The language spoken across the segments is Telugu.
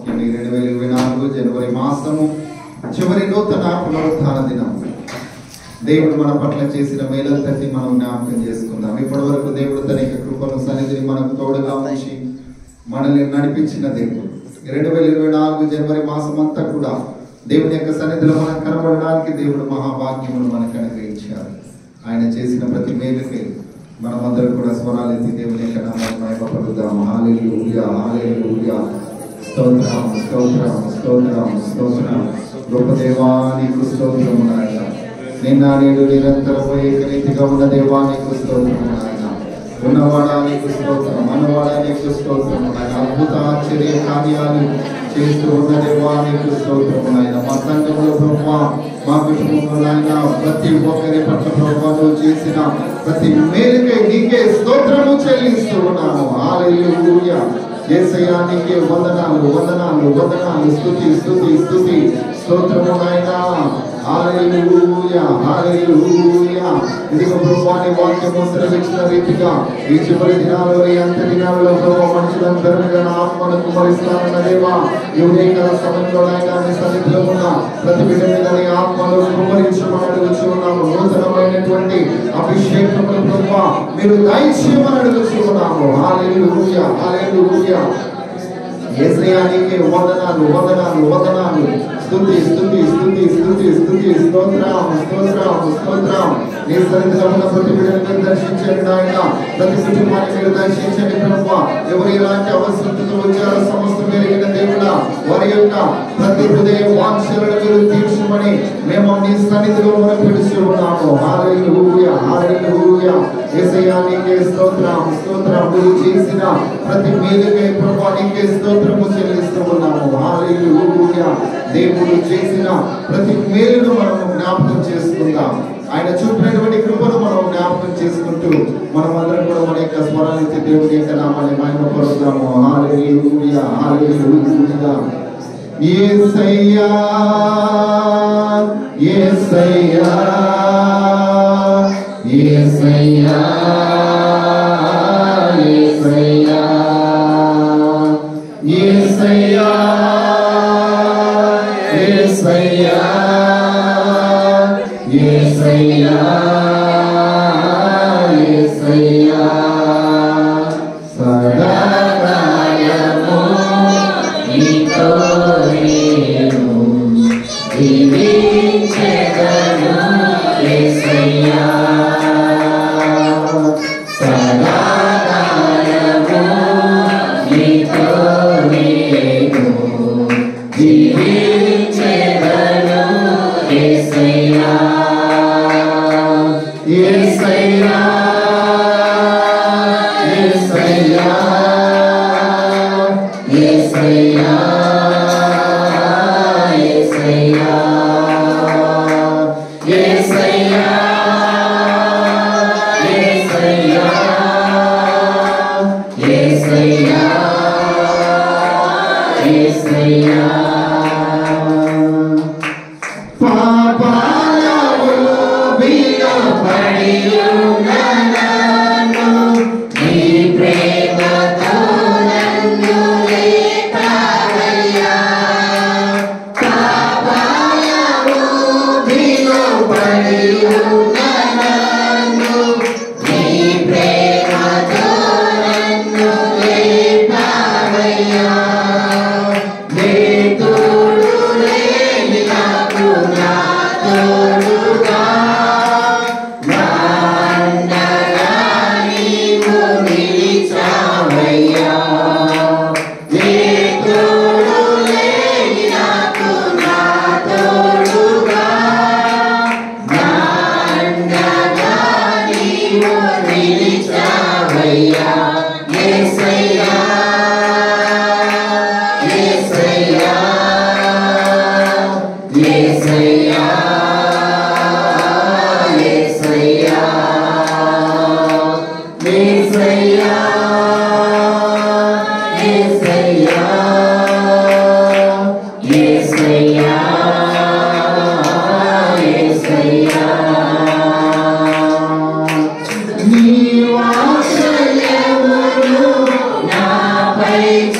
2024 జనవరి మాసము చివరి నూతన పునరుత్థాన దినం. దేవుడు మన పట్ల చేసిన మేలంతటి మనం జ్ఞాపకం చేసుకుందాం. ఇప్పటి వరకు దేవుడు తన యొక్క కృపను సన్నిధిని మనకు తోడుగా ఉంచి మనల్ని నడిపించిన దేవుడు 2024 జనవరి మాసం అంతా కూడా దేవుని యొక్క సన్నిధిలో మనం కనబడడానికి దేవుడు మహాభాగ్యమును మనకు అనుగ్రహించారు. ఆయన చేసిన ప్రతి మేలుకే మనమందరం కూడా స్వరాలెత్తి దేవుని యొక్క నామాన్ని మహిమపరుద్దాము. హల్లెలూయా, హల్లెలూయా, స్తోత్రం, స్తోత్రం, స్తోత్రం, స్తోత్రం. గొప్ప దేవా నీకు స్తోత్రము నాయన. నిన్న నేడు నిరంతరము ఏకరీతిగా ఉన్న దేవా నీకు స్తోత్రము నాయన. ఉన్నవాడా నీకు స్తోత్రం, మనవాడా నీకు స్తోత్రము నాయన. అద్భుత ఆశ్చర్య కార్యాలు చేస్తూ ఉన్న దేవా నీకు స్తోత్రము నాయన. మా సంఘంలో ప్రభువా, మా కుటుంబంలో నాయన ప్రతి ఒక్కరి పట్ల ప్రభువా నువ్వు చేసిన ప్రతి మేలుకై నీకే స్తోత్రము చెల్లిస్తూ ఉన్నాము. హల్లెలూయా. యేసయ్యా నీకే వందనాలు, వందనాలు, వందనాలు. స్తుతి, స్తుతి, స్తుతి, స్తోత్రము నాయన. హల్లెలూయా, హల్లెలూయా. ఇదిగో ప్రభువా నీ వాక్యము సెలవిచ్చిన రీతిగా ఈ చివరి దినాలలో, ఈ అంత్య దినాలలో ప్రభువా మనుషులందరూ నా ఆత్మను కుమరిస్తానన్న దేవా, ఈ ఉదయకాల సమయంలో నాయన నీ సన్నిధిలో ఉన్న ప్రతి బిడ్డ మీద నీ ఆత్మను కుమరించమని అడుగుచూ ఉన్నాము. నూతనమైనటువంటి అభిషేకములు ప్రభువా మీరు దయచేయమని అడుగుచూ ఉన్నాము. హల్లెలూయా, హల్లెలూయా. యేసయ్యా నీకే వందనాలు, వందనాలు, వందనాలు. స్తుతి, స్తుతి, స్తుతి, స్తుతి, స్తుతి, స్తోత్రం, స్తోత్రం, స్తోత్రం. నీ సన్నిధిలో ఉన్న ప్రతి బిడ్డను మీరు దర్శించండి నాయన. ప్రతి కుటుంబాన్ని మీరు దర్శించండి ప్రభువా. ఎవరు ఎలాంటి అవసరతతో వచ్చారో సమస్త మెరిగిన దేవుడా, వారి యొక్క ప్రతి హృదయ వాంఛలను మీరు తీర్చమని మేము నీ సన్నిధిలో మొరపెడుతూ ఉన్నాము. హల్లెలూయా, హల్లెలూయా. యేసయ్యా నీకే స్తోత్రం, స్తోత్రం. మీరు చేసిన ప్రతి మేలుకై ప్రభువా నీకే స్తోత్రము చెల్లిస్తూ ఉన్నాము. హల్లెలూయా. దేవుడు చేసిన ప్రతి మేలును మనము జ్ఞాపకం చేసుకుందాం. ఆయన చూపినటువంటి కృపను మనం జ్ఞాపకం చేసుకుంటూ మనం అందరం కూడా మన యొక్క స్వరాన్ని దేవుని యొక్క నామాన్ని మహిమపరుద్దాము. హల్లెలూయా, హల్లెలూయా. యేసయ్యా, యేసయ్యా, యేసయ్యా, యేసయ్యా, యేసయ్యా, యేసయ్యా, యేసయ్యా, యేసయ్యా. సదాకాలము నీతో నేను జీవించెదను యేసయ్యా. సదాకాలము నీతో నేను జీవించెదను యేసయ్యా. యేసయ్యా, యేసయ్యా, యేసయ్యా, యేసయ్యా, యేసయ్యా, యేసయ్యా, యేసయ్యా, యేసయ్యా.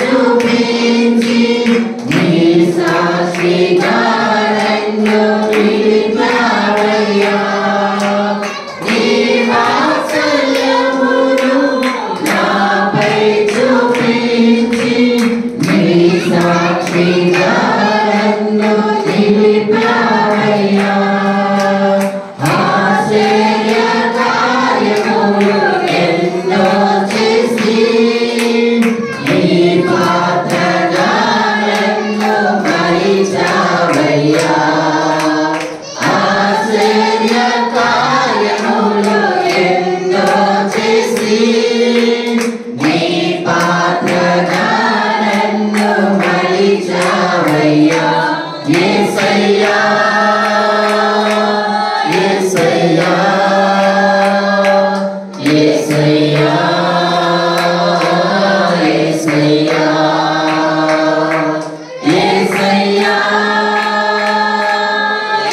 చూపించి సాక్షిగాను నిలిపావయ్యా ఆశ్చర్య కార్యములు ఎన్నో చేసి నీ పాత్రగా నన్ను మలిచావయ్యా ఆశ్చర్య కార్యములు ఎన్నో చేసి నీ పాత్రగా నన్ను మలిచావయ్యా యేసయ్యా యేసయ్యా యేసయ్యా యేసయ్యా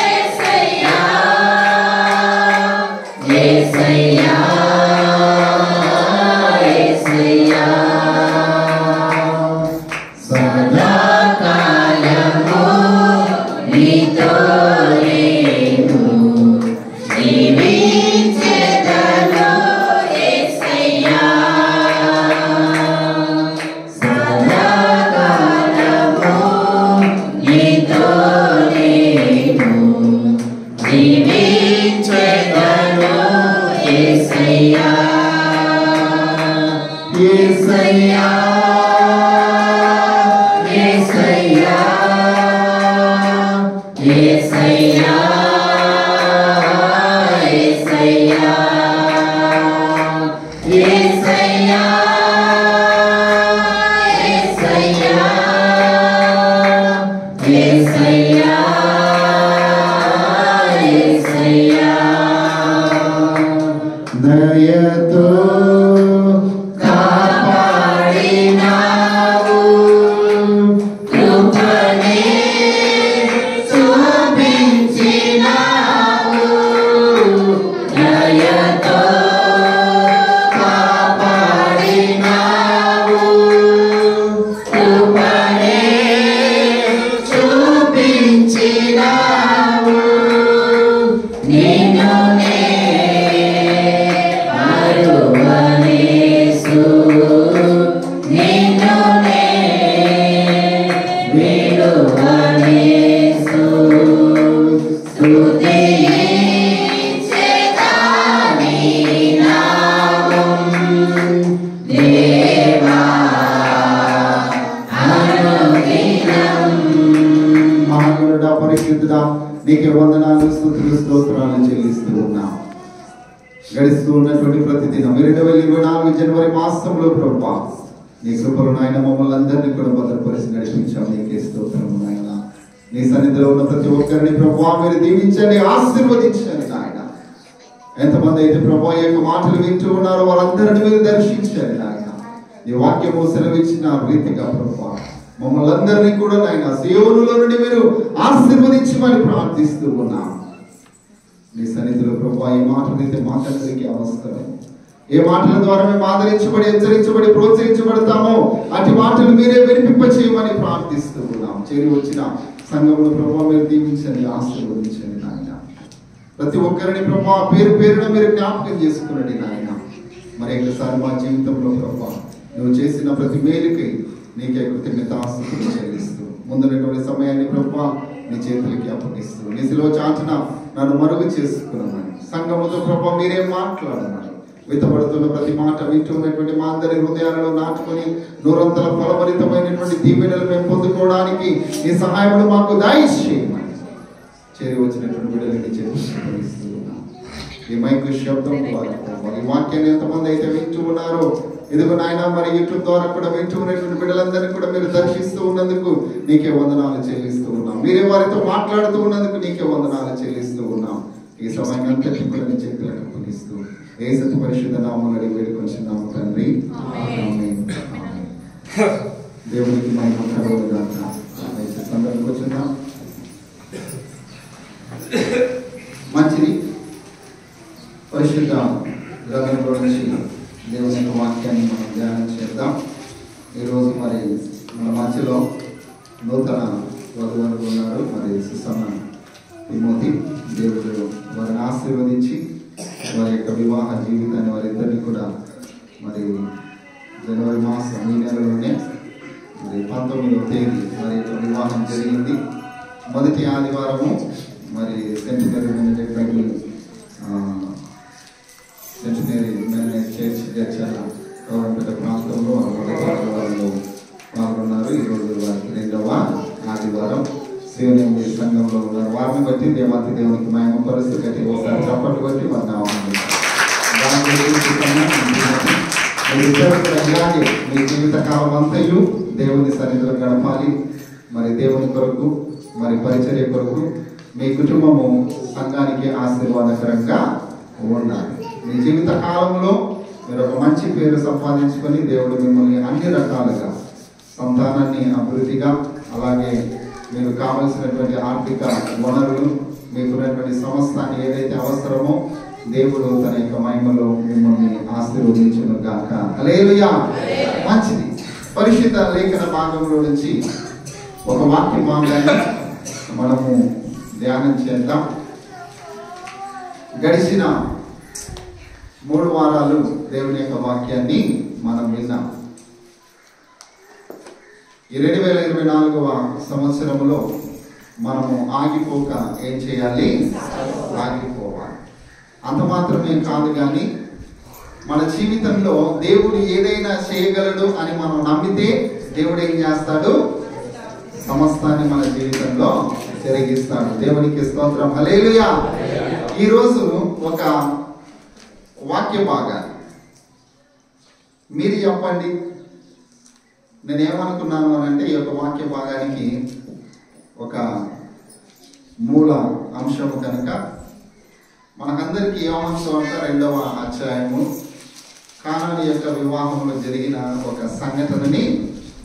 యేసయ్యా యేసయ్యా యేసయ్యా సదాకాలము నీతో నేను జీవించెదను యేసయ్యా సదాకాలము నీతో నేను జీవించెదను యేసయ్యా యేసయ్యా యేసయ్యా యేసయ్యా యేసయ్యా యేసయ్యా యేసయ్యా యేసయ్యా దయతో కాపాడినావు కృపనే చూపించినావు దయతో కాపాడినావు కృపనే చూపించినావు నిన్ను మరువనేసు నిన్ను విడువనేసు స్తుతించెదాని నామం దేవా అనుదినం మహాగణుడా పరిశుద్ధుడా నీకే వందనాలు స్తుతులు స్తోత్రాలు చెల్లిస్తూ ఉన్నాం. గడుస్తూ ఉన్నటువంటి ప్రతిదినం 2024 జనవరి మాసంలో ప్రభువా నీ కృపలు నాయన మమ్మల్ని అందరినీ కూడా భద్రపరిచి నడిపించావు. నీకే స్తోత్రము నాయన. నీ సన్నిధిలో ఉన్న ప్రతి ఒక్కరిని ప్రభువా మీరు దీవించండి, ఆశీర్వదించండి నాయన. ఎంతమంది అయితే ప్రభువా ఈ యొక్క మాటలు వింటూ ఉన్నారో వారందరిని మీరు దర్శించండి నాయన. నీ వాక్యము సెలవిచ్చిన రీతిగా ప్రభువా మమ్మల్ని అందరినీ కూడా నాయన సీయోనులో నుండి మీరు ఆశీర్వదించమని ప్రార్థిస్తూ ఉన్నాం. నీ సన్నిధిలో ప్రభువా ఈ మాటలైతే మాకందరికీ అవసరం. ఏ మాటల ద్వారా మేము ఆదరించబడి హెచ్చరించబడి ప్రోత్సహించబడతామో అటు మాటలు మీరే వినిపింప చేయమని ప్రార్థిస్తూ ఉన్నాం. చేరి వచ్చిన సంఘంలో ప్రభువా మీరు దీవించండి, ఆశీర్వదించండి నాయన. ప్రతి ఒక్కరిని ప్రభువా పేరు పేరున మీరు జ్ఞాపకం చేసుకునండి నాయన. మరి ఒకసారి మా జీవితంలో ప్రభువా నువ్వు చేసిన ప్రతి మేలుకి నీకే కృతజ్ఞతాస్తుతులు చెల్లిస్తూ ముందున్నటువంటి సమయాన్ని ప్రభువా నీ చేతులకి అప్పగిస్తూ నిధిలో చాటున నన్ను మరుగు చేసుకున్నామని సంఘముతో ప్రభువా మీరే మాట్లాడమని విత్తబడుతున్న ప్రతి మాట వింటున్నటువంటి మా అందరి హృదయాలలో నాటుకొని నూరంతల ఫలభరితమైనటువంటి దీవెనలు మేము పొందుకోవడానికి నీ సహాయములు మాకు దయచేయమని చేరి వచ్చినటువంటి బిడ్డలకి చేస్తూ ఉన్నాం. ఈ మైకు శబ్దం ద్వారా ఈ వాక్యాన్ని ఎంతమంది అయితే వింటూ ఉన్నారో ఇదిగో నాయన మరి యూట్యూబ్ ద్వారా కూడా వింటూ ఉన్నటువంటి బిడ్డలందరినీ కూడా మీరు దర్శిస్తూ ఉన్నందుకు నీకే వందనాలు చెల్లిస్తూ ఉన్నాం. మీరే వారితో మాట్లాడుతూ ఉన్నందుకు నీకే వందనాలు చెల్లిస్తూ ఉన్నాం. ఈ సమయాన్ని అంతటిని కూడా నీ చేతులకు అప్పగిస్తూ యేసు పరిశుద్ధ నామములో అడిగి వేడుకొంచున్నాము తండ్రి, ఆమేన్. దేవునికి మహిమ కలుగును గాక. సందర్భం కూర్చున్నాం. మంచిది. పరిశుద్ధ గ్రంథంలో నుంచి దేవుని యొక్క వాక్యాన్ని మనం ధ్యానం చేద్దాం. ఈరోజు మరి మన మధ్యలో నూతన వధువులు ఉన్నారు. మరి సుసన్న తిమోతి దేవుడు వారిని ఆశీర్వదించి వారి యొక్క వివాహ జీవితాన్ని వారిద్దరిని కూడా మరి జనవరి మాసం ఈ నెలలోనే 19వ తేదీ మరి వివాహం జరిగింది. మొదటి ఆదివారము మరి సెంటినరీ చర్చ్ చర్చల గవర్నమెంట్ ప్రాంతంలో మొదటి ఆదివారంలో పాల్గొన్నారు. ఈరోజు వారికి 2వ ఆదివారం శివనేమి సంఘంలో ఉన్నారు. వారిని బట్టి దేవాతి దేవునికి మహిమ పరుస్తూ గట్టి ఒకసారి చప్పట్లు బట్టి వారిని ఆహ్వానిస్తారు. ఇలాగే మీ జీవితకాలం అంతయు దేవుని సన్నిధిలో గడపాలి. మరి దేవుని కొరకు మరి పరిచర్య కొరకు మీ కుటుంబము సంఘానికి ఆశీర్వాదకరంగా ఉండాలి. మీ జీవిత కాలంలో మీరు ఒక మంచి పేరు సంపాదించుకొని దేవుడు మిమ్మల్ని అన్ని రకాలుగా సంతానాన్ని అభివృద్ధిగా, అలాగే మీరు కావలసినటువంటి ఆర్థిక వనరులు, మీకున్నటువంటి సమస్తాన్ని ఏదైతే అవసరమో దేవుడు తన యొక్క మహిమలో మిమ్మల్ని ఆశీర్వదించును గాక. హల్లెలూయా. మంచిది. పరిశుద్ధ లేఖన భాగంలో నుంచి ఒక వాక్య భాగాన్ని మనము ధ్యానం చేద్దాం. గడిచిన 3 వారాలు దేవుని యొక్క వాక్యాన్ని మనం విన్నాం. ఈ 2024వ సంవత్సరంలో మనము ఆగిపోక ఏం చేయాలి? ఆగిపోవాలి. అంత మాత్రమే కాదు, కానీ మన జీవితంలో దేవుడు ఏదైనా చేయగలడు అని మనం నమ్మితే దేవుడు ఏం చేస్తాడు? సమస్తాన్ని మన జీవితంలో జరిగిస్తాడు. దేవునికి స్తోత్రం. హల్లెలూయా. ఈరోజు ఒక వాక్య భాగాన్ని మీరు చెప్పండి. నేనేమనుకున్నాను అంటే ఈ యొక్క వాక్య భాగానికి ఒక మూల అంశము కనుక మనకందరికీ ఏమంశం అంటే 2వ అధ్యాయము కానాను యొక్క వివాహంలో జరిగిన ఒక సంఘటనని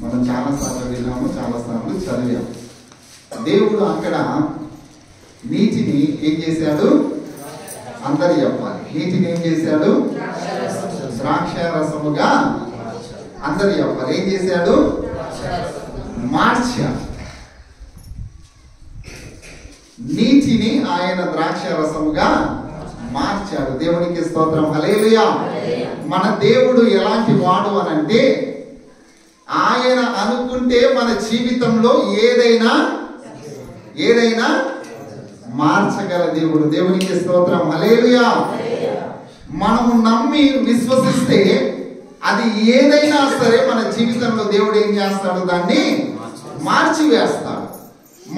మనం చాలాసార్లు విన్నాము, చాలాసార్లు చదివాము. దేవుడు అక్కడ నీటిని ఏం చేశాడు? అందరు చెప్పాలి. నీటిని ఏం చేశాడు? ద్రాక్ష రసముగా. అందరు చెప్పాలి. ఏం చేశాడు? మార్చాడు. నీటిని ఆయన ద్రాక్ష రసముగా మార్చాడు. దేవునికి స్తోత్రం. హల్లెలూయా. మన దేవుడు ఎలాంటి వాడు అనంటే ఆయన అనుకుంటే మన జీవితంలో ఏదైనా మార్చగల దేవుడు. దేవునికి స్తోత్రం. హల్లెలూయా. మనము నమ్మి విశ్వసిస్తే అది ఏదైనా సరే మన జీవితంలో దేవుడు ఏం చేస్తాడు? దాన్ని మార్చివేస్తాడు.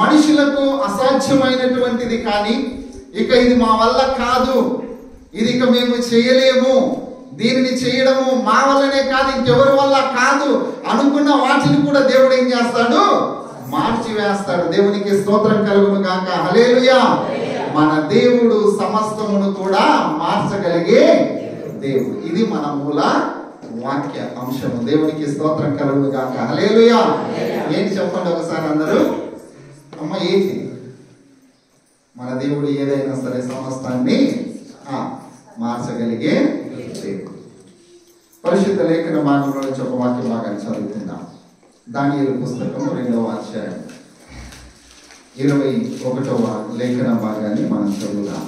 మనుషులకు అసాధ్యమైనటువంటిది కానీ ఇక ఇది మా వల్ల కాదు, ఇది ఇక మేము చేయలేము, దీనిని చేయడము మా వల్లనే కాదు, ఇంకెవరి వల్ల కాదు అనుకున్న వాటిని కూడా దేవుడు ఏం చేస్తాడు? మార్చివేస్తాడు. దేవునికి స్తోత్రం కలుగును గాక. హల్లెలూయా. మన దేవుడు సమస్తమును కూడా మార్చగలిగే దేవుడు. ఇది మన మూల వాక్య అంశము. దేవునికి స్తోత్రం కలుగును గాక. హల్లెలూయా. ఏంటి చెప్పండి ఒకసారి అందరూ. అమ్మ ఏంటి? మన దేవుడు ఏదైనా సరే సమస్తాన్ని మార్చగలిగే దేవుడు. పరిశుద్ధ లేఖన భాగంలో నుంచి ఒక వాక్య భాగాన్ని చదువుకుందాం. దానియేలు పుస్తకం 2వ అధ్యాయం 21వ లేఖన భాగాన్ని మనం చదువుదాం.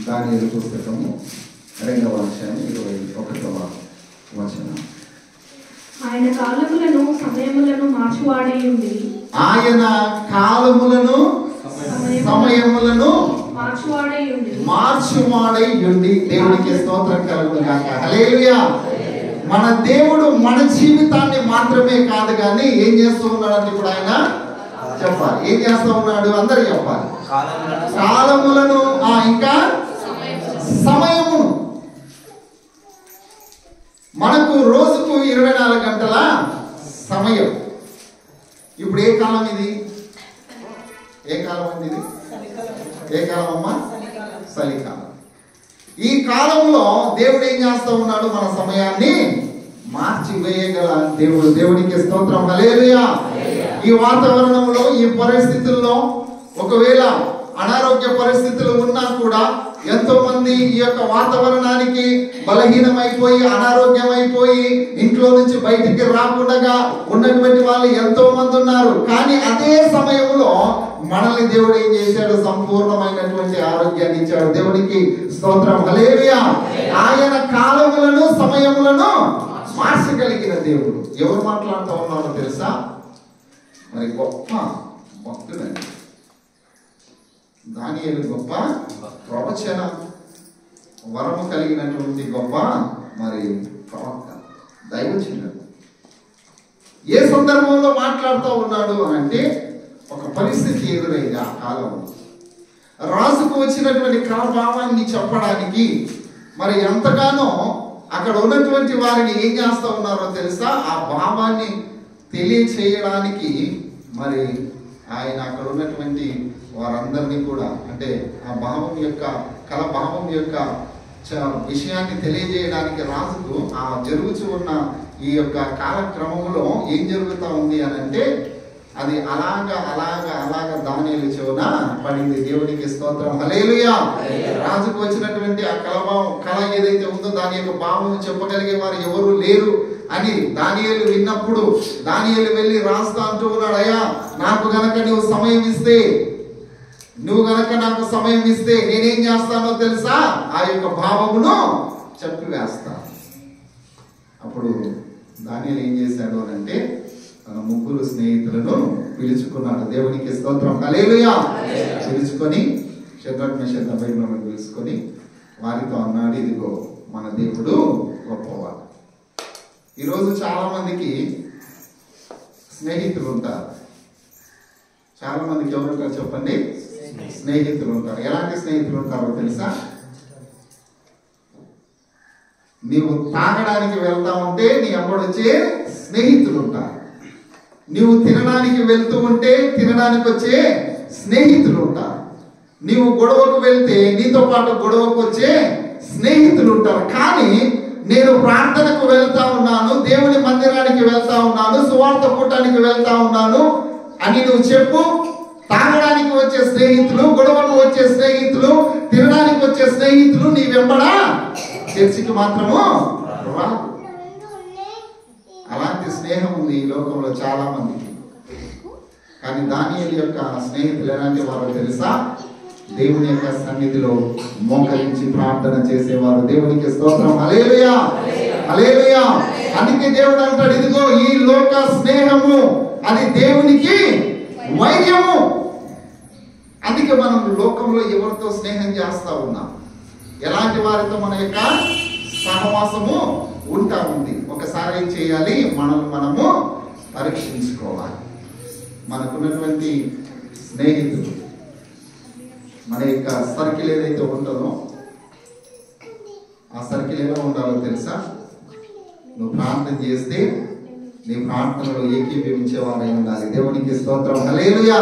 దానియేలు పుస్తకము 2వ అధ్యాయం 21వ వచనం. ఆయన కాలములను సమయములను మార్చువాడై ఉండి. ఆయన కాలములను సమయములను మార్చువాడై ఉండి. దేవునికి స్తోత్రం కలుగును గాక. హల్లెలూయా. మన దేవుడు మన జీవితాన్ని మాత్రమే కాదు కానీ ఏం చేస్తూ ఉన్నాడు ఇప్పుడు ఆయన చెప్పాలి. ఏం చేస్తూ ఉన్నాడు? అందరూ చెప్పాలి. కాలములను ఇంకా సమయమును. మనకు రోజుకు 24 గంటల సమయం. ఇప్పుడు ఏ కాలం ఇది? ఏ కాలం అండి ఇది? ఏ కాలం అమ్మా? చలికాలం. ఈ కాలంలో దేవుడు ఏం చేస్తూ ఉన్నాడు? మన సమయాన్ని మార్చి వేయగల దేవుడు. దేవునికి స్తోత్రం. హల్లెలూయా. ఈ వాతావరణంలో, ఈ పరిస్థితుల్లో ఒకవేళ అనారోగ్య పరిస్థితులు ఉన్నా కూడా ఎంతో మంది ఈ యొక్క వాతావరణానికి బలహీనమైపోయి అనారోగ్యమైపోయి ఇంట్లో నుంచి బయటికి రాకుండా ఉన్నటువంటి వాళ్ళు ఎంతో మంది ఉన్నారు. కానీ అదే సమయంలో మనల్ని దేవుడు ఏం చేశాడు? సంపూర్ణమైనటువంటి ఆరోగ్యాన్ని ఇచ్చాడు. దేవునికి స్తోత్రం. హల్లెలూయా. ఆయన కాలములను సమయములను మార్చగలిగిన దేవుడు. ఎవరు మాట్లాడుతూ ఉన్నారో తెలుసా? మరి గొప్ప భక్తుడండి. దానియేలు గొప్ప ప్రవచన వరము కలిగినటువంటి గొప్ప మరి ప్రవక్త, దైవజనుడు. ఏ సందర్భంలో మాట్లాడుతూ ఉన్నాడు అంటే ఒక పరిస్థితి ఎదురైంది. ఆ కాలంలో రాజుకు వచ్చినటువంటి ప్రభావాన్ని చెప్పడానికి మరి ఎంతగానో అక్కడ ఉన్నటువంటి వారిని ఏం చేస్తూ ఉన్నారో తెలుసా, ఆ భావాన్ని తెలియచేయడానికి మరి ఆయన అక్కడ ఉన్నటువంటి వారందరినీ కూడా, అంటే ఆ భావం యొక్క కళ భావం యొక్క విషయాన్ని తెలియజేయడానికి రాజుకు ఆ జరుగుతూ ఉన్న ఈ యొక్క కాలక్రమంలో ఏం జరుగుతూ ఉంది అని అంటే అది అలాగా దానియేలు చెవున పడింది. దేవునికి స్తోత్రం, హల్లెలూయా. రాజుకు వచ్చినటువంటి ఆ కళ ఏదైతే ఉందో దాని యొక్క భావం చెప్పగలిగే వారు ఎవరు లేరు అని దానియేలు విన్నప్పుడు దానియేలు వెళ్ళి రాస్తా అంటూ ఉన్నాడు, అయ్యా నాకు గనక నువ్వు సమయం ఇస్తే నేనేం చేస్తానో తెలుసా, ఆ యొక్క భావమును చెప్పివేస్తాను. అప్పుడు దానియేలు ఏం చేశాడు అంటే తన ముగ్గురు స్నేహితులను పిలుచుకున్నాడు. దేవునికి స్తోత్రం, హల్లెలూయా. పిలుచుకొని షద్రక్ మేషక్ అబేద్నెగోను పిలుచుకొని వారితో అన్నాడు, ఇదిగో మన దేవుడు గొప్పవాడు. ఈరోజు చాలా మందికి స్నేహితులు ఉంటారు. చాలా మందికి ఎవరుంటారు చెప్పండి? స్నేహితులు ఉంటారు. ఎలాంటి స్నేహితులు ఉంటారో తెలుసా? నీవు తాగడానికి వెళ్తా ఉంటే నీ అమ్మడు వచ్చే స్నేహితులు ఉంటారు. నీవు తినడానికి వెళ్తూ ఉంటే తినడానికి వచ్చే స్నేహితులు ఉంటారు. నీవు గొడవకు వెళ్తే నీతో పాటు గొడవకు వచ్చే స్నేహితులు ఉంటారు. కానీ నేను ప్రార్థనకు వెళ్తా ఉన్నాను, దేవుని మందిరానికి వెళ్తా ఉన్నాను, సువార్త కూటానికి వెళ్తా ఉన్నాను అని నువ్వు చెప్పు. తాగడానికి వచ్చే స్నేహితులు, గొడవకు వచ్చే స్నేహితులు, తినడానికి వచ్చే స్నేహితులు నీ వెంబడా చర్చికి మాత్రము రాదు. అలాంటి స్నేహం ఉంది ఈ లోకంలో చాలా మందికి. కానీ దానియేలు యొక్క స్నేహితులు ఎలాంటి వారో తెలుసా? దేవుని యొక్క సన్నిధిలో మోకరించి ప్రార్థన చేసేవారు. దేవునికి స్తోత్రం, హల్లెలూయా, హల్లెలూయా. అందుకే దేవుడు అంటాడు, ఇదిగో ఈ లోక స్నేహము అది దేవునికి వైర్యము. అందుకే మనం లోకంలో ఎవరితో స్నేహం చేస్తా ఉన్నాం, ఎలాంటి వారితో మన యొక్క సహవాసము ఉంటా ఉంది. ఒకసారి ఏం చేయాలి, మనము పరీక్షించుకోవాలి. మనకున్నటువంటి స్నేహితులు, మన యొక్క సర్కిల్ ఏదైతే ఉంటుందో ఆ సర్కిల్ ఎలా ఉండాలో తెలుసా? నువ్వు ప్రార్థన చేస్తే నీ ప్రార్థనలో ఏకీభవించేవారై ఉండాలి. దేవునికి స్తోత్రం, హల్లెలూయా.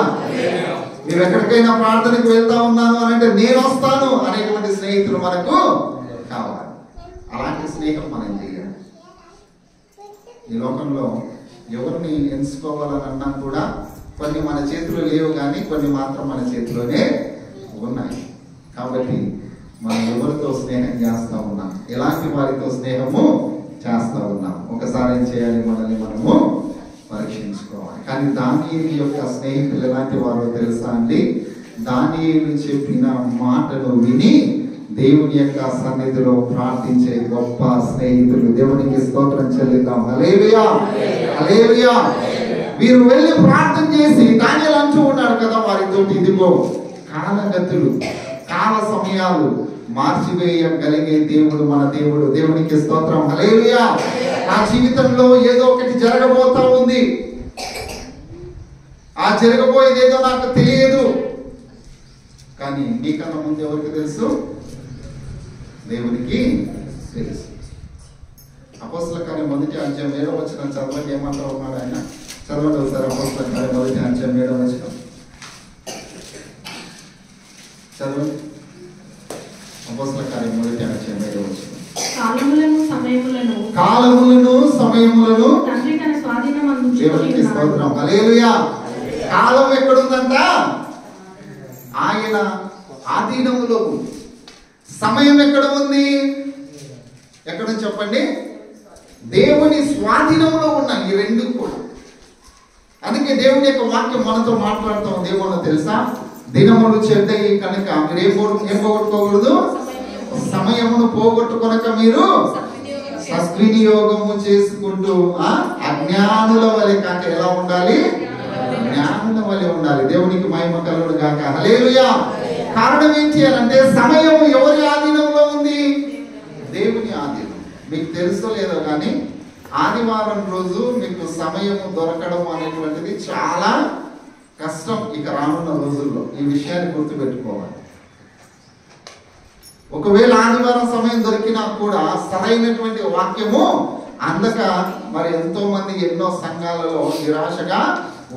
మీరు ఎక్కడికైనా ప్రార్థనకు వెళ్తా ఉన్నాను అని అంటే నేను వస్తాను అనేటువంటి స్నేహితులు మనకు కావాలి. అలాంటి స్నేహం మనం చేయాలి. ఈ లోకంలో ఎవరిని ఎంచుకోవాలని అన్నా కూడా కొన్ని మన చేతిలో లేవు, కానీ కొన్ని మాత్రం మన చేతిలోనే ఉన్నాయి. కాబట్టి మనం ఎవరితో స్నేహం చేస్తా ఉన్నాం, ఎలాంటి వారితో స్నేహము చేస్తా ఉన్నాం, ఒకసారి ఏం చేయాలి, మనల్ని మనము పరీక్షించుకోవాలి. కానీ దానియేలు యొక్క స్నేహితులు ఎలాంటి వారో తెలుసా అండి? దానియేలు చెప్పిన మాటను విని దేవుని యొక్క సన్నిధిలో ప్రార్థించే గొప్ప స్నేహితులు. దేవునికి స్తోత్రం చెల్లిద్దాం, హల్లెలూయా, హల్లెలూయా. వీరు వెళ్ళి ప్రార్థన చేసి దానియేలు అంటూ ఉన్నాడు కదా వారితో, ఇదిగో కాలగతులు, కాల సమయాలు మార్చివేయగలిగే దేవుడు మన దేవుడు. దేవునికి స్తోత్రం, హల్లెలూయా. నా జీవితంలో ఏదో ఒకటి జరగబోతా ఉంది, ఆ జరగబోయేది ఏదో నాకు తెలియదు, కానీ నీకన్నా ముందు ఎవరికి తెలుసు? దేవునికి తెలుసు. అపోస్తల కార్యం 1వ అధ్యాయం 7వ వచనం చదవండి. ఏమంటా ఉన్నాడు ఆయన? చదవండి ఒకసారి. అపోస్తల కార్యం 1వ అధ్యాయం 7వ వచనం చదవండి. అపోస్తల కార్యం 1వ అధ్యాయం 7వ వచనం. కాలములను సమయములను తండ్రి తన స్వాధీనమందు దేవునికి స్తోత్రం, హల్లెలూయా. కాలం ఎక్కడుందంట? ఆయన ఆధీనములో ఉంది. సమయం ఎక్కడ ఉంది? ఎక్కడ చెప్పండి? దేవుని స్వాధీనంలో ఉన్నాయి ఈ రెండు కూడా. అందుకే దేవుని యొక్క వాక్యం మనతో మాట్లాడుతూ ఉంది. ఏమన్నా తెలుసా? దినములు చెడ్డయి కనుక మీరు ఏం పోగొట్టుకోకూడదు? సమయమును పోగొట్టుకొనక మీరు సద్వినియోగము చేసుకుంటూ అజ్ఞానుల వలె కాక ఎలా ఉండాలి? నారిన వలె ఉండాలి. దేవునికి మహిమ కలుగును గాక. హల్లెలూయా. కారణం ఏంటి అని అంటే సమయం ఎవరి ఆధీనంలో ఉంది? దేవుని ఆధీనం. మీకు తెలుసో లేదో కానీ ఆదివారం రోజు మీకు సమయం దొరకడం అనేటువంటిది చాలా కష్టం. ఇక రానున్న రోజుల్లో ఈ విషయాన్ని గుర్తుపెట్టుకోవాలి. ఒకవేళ ఆదివారం సమయం దొరికినా కూడా సరైనటువంటి వాక్యము అందక మరి ఎంతో మంది ఎన్నో సంఘాలలో నిరాశగా